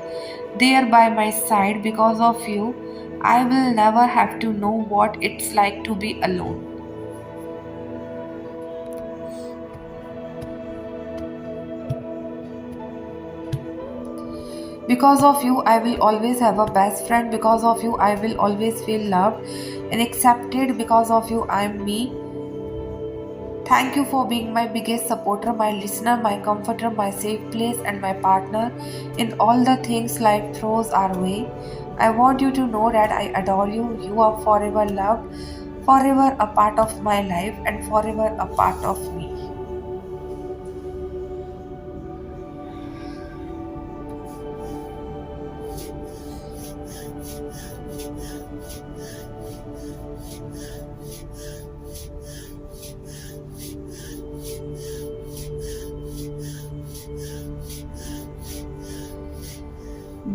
Speaker 1: there by my side. Because of you, I will never have to know what it's like to be alone. Because of you, I will always have a best friend. Because of you, I will always feel loved and accepted. Because of you, I am me. Thank you for being my biggest supporter, my listener, my comforter, my safe place, and my partner in all the things life throws our way. I want you to know that I adore you. You are forever loved, forever a part of my life, and forever a part of me.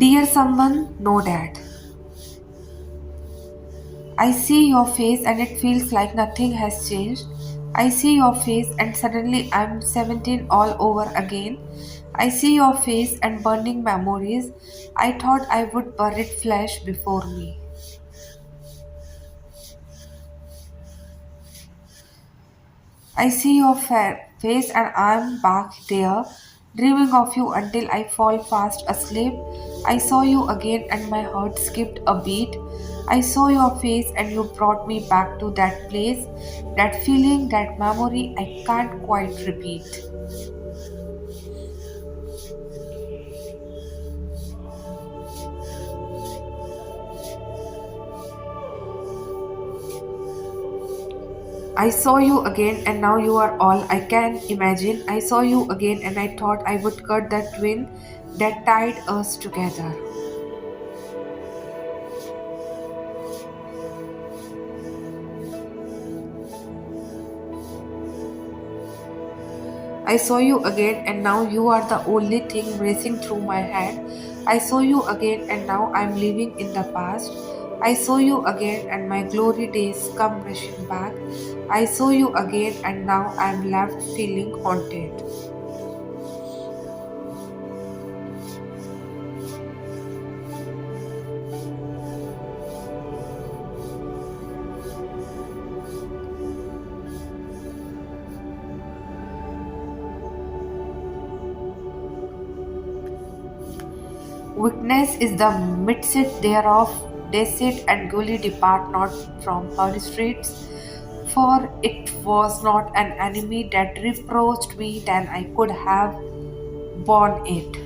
Speaker 1: Dear someone, know that. I see your face and it feels like nothing has changed. I see your face and suddenly I'm 17 all over again. I see your face and burning memories. I thought I would bury flesh before me. I see your face and I'm back there, dreaming of you until I fall fast asleep. I saw you again and my heart skipped a beat. I saw your face and you brought me back to that place, that feeling, that memory I can't quite repeat. I saw you again and now you are all I can imagine. I saw you again and I thought I would cut that twin that tied us together. I saw you again and now you are the only thing racing through my head. I saw you again and now I'm living in the past. I saw you again and my glory days come rushing back. I saw you again and now I'm left feeling haunted. Weakness is the midst thereof. They sit and gully depart not from her streets. For it was not an enemy that reproached me, then I could have borne it.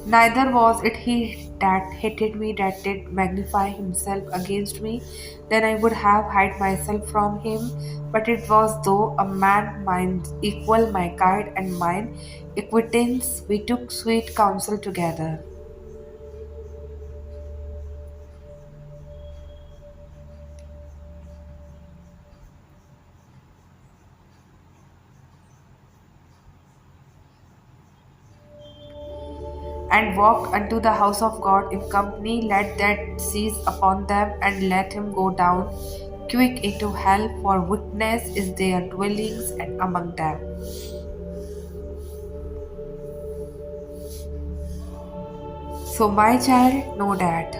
Speaker 1: Neither was it he that hated me that did magnify himself against me, then I would have hid myself from him. But it was though a man mine equal my guide and mine acquaintance, we took sweet counsel together. And walked unto the house of God in company, let that seize upon them, and let him go down, quick into hell, for wickedness is their dwellings and among them. So, my child, know that.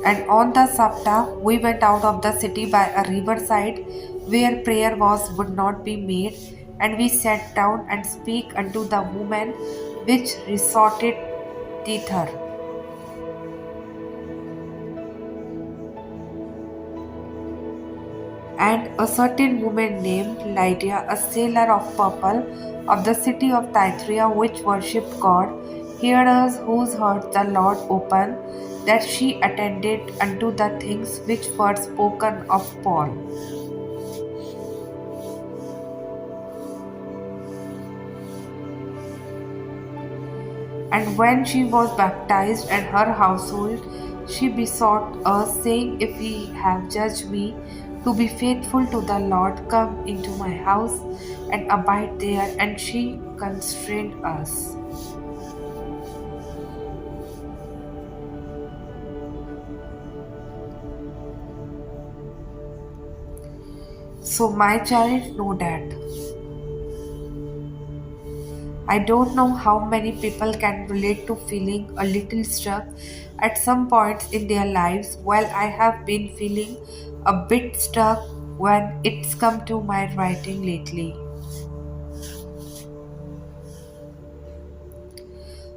Speaker 1: And on the Sabta, we went out of the city by a riverside where prayer was would not be made, and we sat down and speak unto the woman which resorted thither. And a certain woman named Lydia, a sailor of purple of the city of Thyatira, which worshipped God, heard us whose heart the Lord opened, that she attended unto the things which were spoken of Paul. And when she was baptized and her household, she besought us, saying, If ye have judged me to be faithful to the Lord, come into my house and abide there. And she constrained us. So, my child, know that. I don't know how many people can relate to feeling a little stuck at some points in their lives, while I have been feeling a bit stuck when it's come to my writing lately.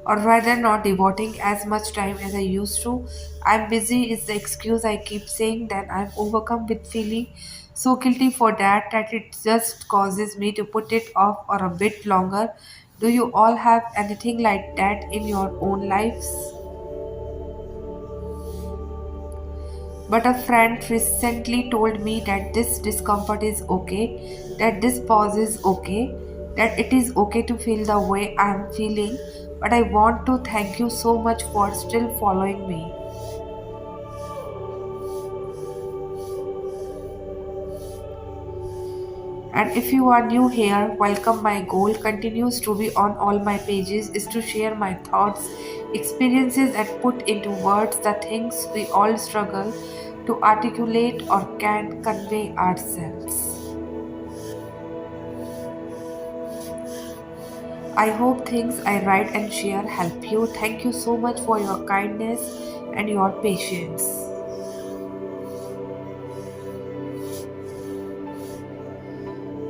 Speaker 1: Or rather, not devoting as much time as I used to. I'm busy is the excuse I keep saying, then I'm overcome with feeling so guilty for that it just causes me to put it off or a bit longer. Do you all have anything like that in your own lives? But a friend recently told me that this discomfort is okay, that this pause is okay, that it is okay to feel the way I am feeling. But I want to thank you so much for still following me. And if you are new here, welcome. My goal continues to be on all my pages is to share my thoughts, experiences, and put into words the things we all struggle to articulate or can convey ourselves. I hope things I write and share help you. Thank you so much for your kindness and your patience.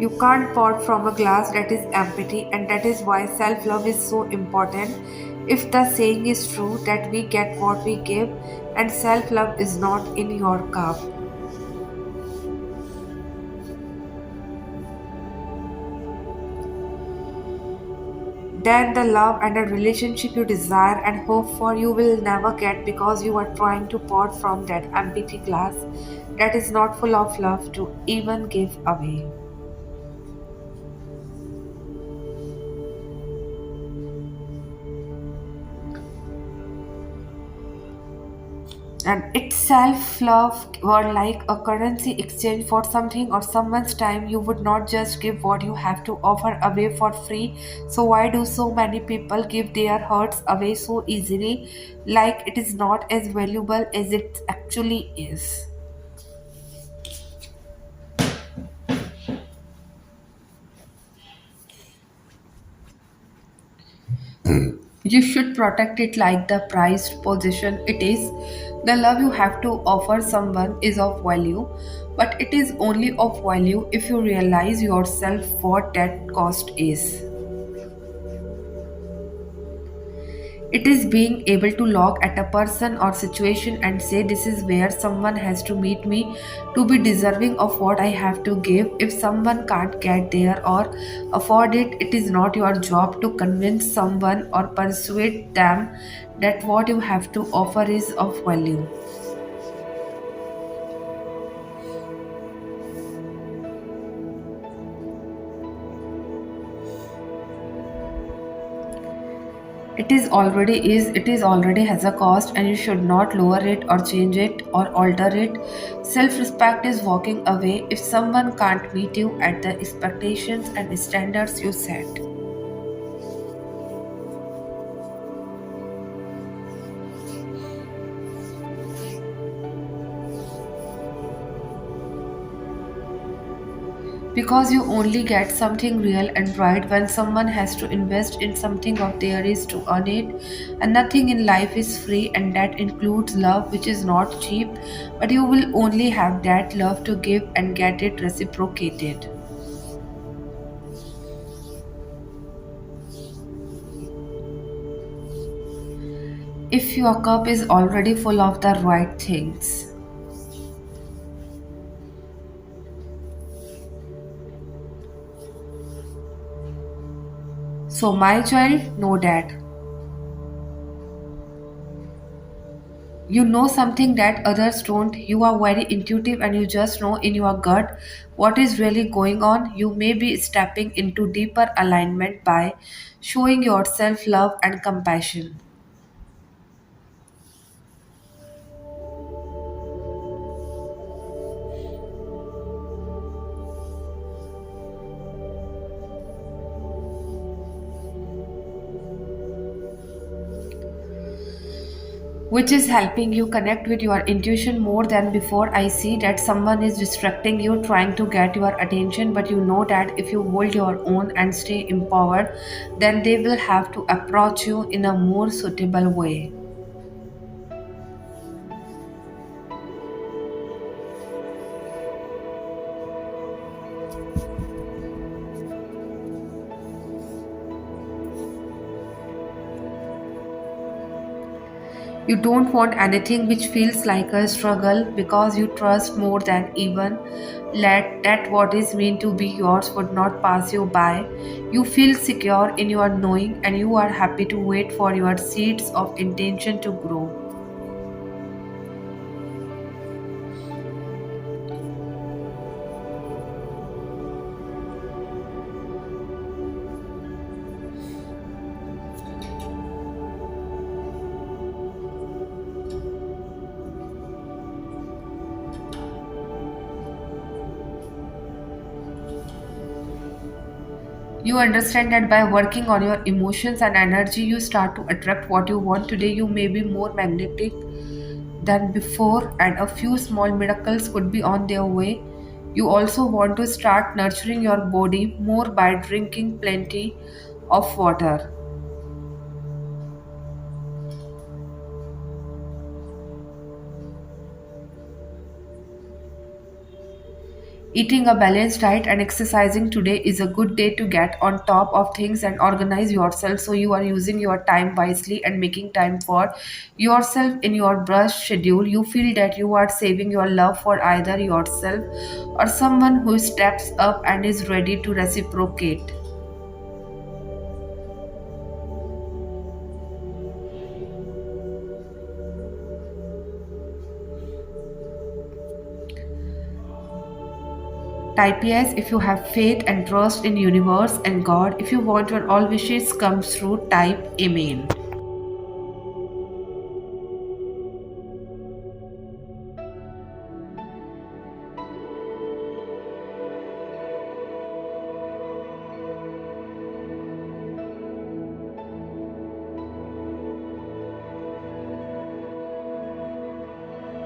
Speaker 1: You can't pour from a glass that is empty, and that is why self love is so important. If the saying is true that we get what we give, and self love is not in your cup, then the love and the relationship you desire and hope for you will never get because you are trying to pour from that empty glass that is not full of love to even give away. And it's self love were like a currency exchange for something or someone's time. You would not just give what you have to offer away for free. So, why do so many people give their hearts away so easily, like it is not as valuable as it actually is? You should protect it like the prized possession it is. The love you have to offer someone is of value, but it is only of value if you realize yourself what that cost is. It is being able to look at a person or situation and say, This is where someone has to meet me to be deserving of what I have to give. If someone can't get there or afford it, it is not your job to convince someone or persuade them that what you have to offer is of value. It is already has a cost, and you should not lower it or change it or alter it. Self-respect is walking away if someone can't meet you at the expectations and standards you set. Because you only get something real and right when someone has to invest in something of theirs to earn it. And nothing in life is free, and that includes love, which is not cheap, but you will only have that love to give and get it reciprocated. If your cup is already full of the right things. So, my child, know that. You know something that others don't. You are very intuitive and you just know in your gut what is really going on. You may be stepping into deeper alignment by showing yourself love and compassion. Which is helping you connect with your intuition more than before. I see that someone is distracting you, trying to get your attention, but you know that if you hold your own and stay empowered, then they will have to approach you in a more suitable way. You don't want anything which feels like a struggle because you trust more than even let that what is meant to be yours would not pass you by. You feel secure in your knowing and you are happy to wait for your seeds of intention to grow. You understand that by working on your emotions and energy, you start to attract what you want. Today, you may be more magnetic than before, and a few small miracles could be on their way. You also want to start nurturing your body more by drinking plenty of water. Eating a balanced diet and exercising today is a good day to get on top of things and organize yourself so you are using your time wisely and making time for yourself in your brush schedule. You feel that you are saving your love for either yourself or someone who steps up and is ready to reciprocate. Type yes if you have faith and trust in universe and God. If you want your all wishes come through, type amen.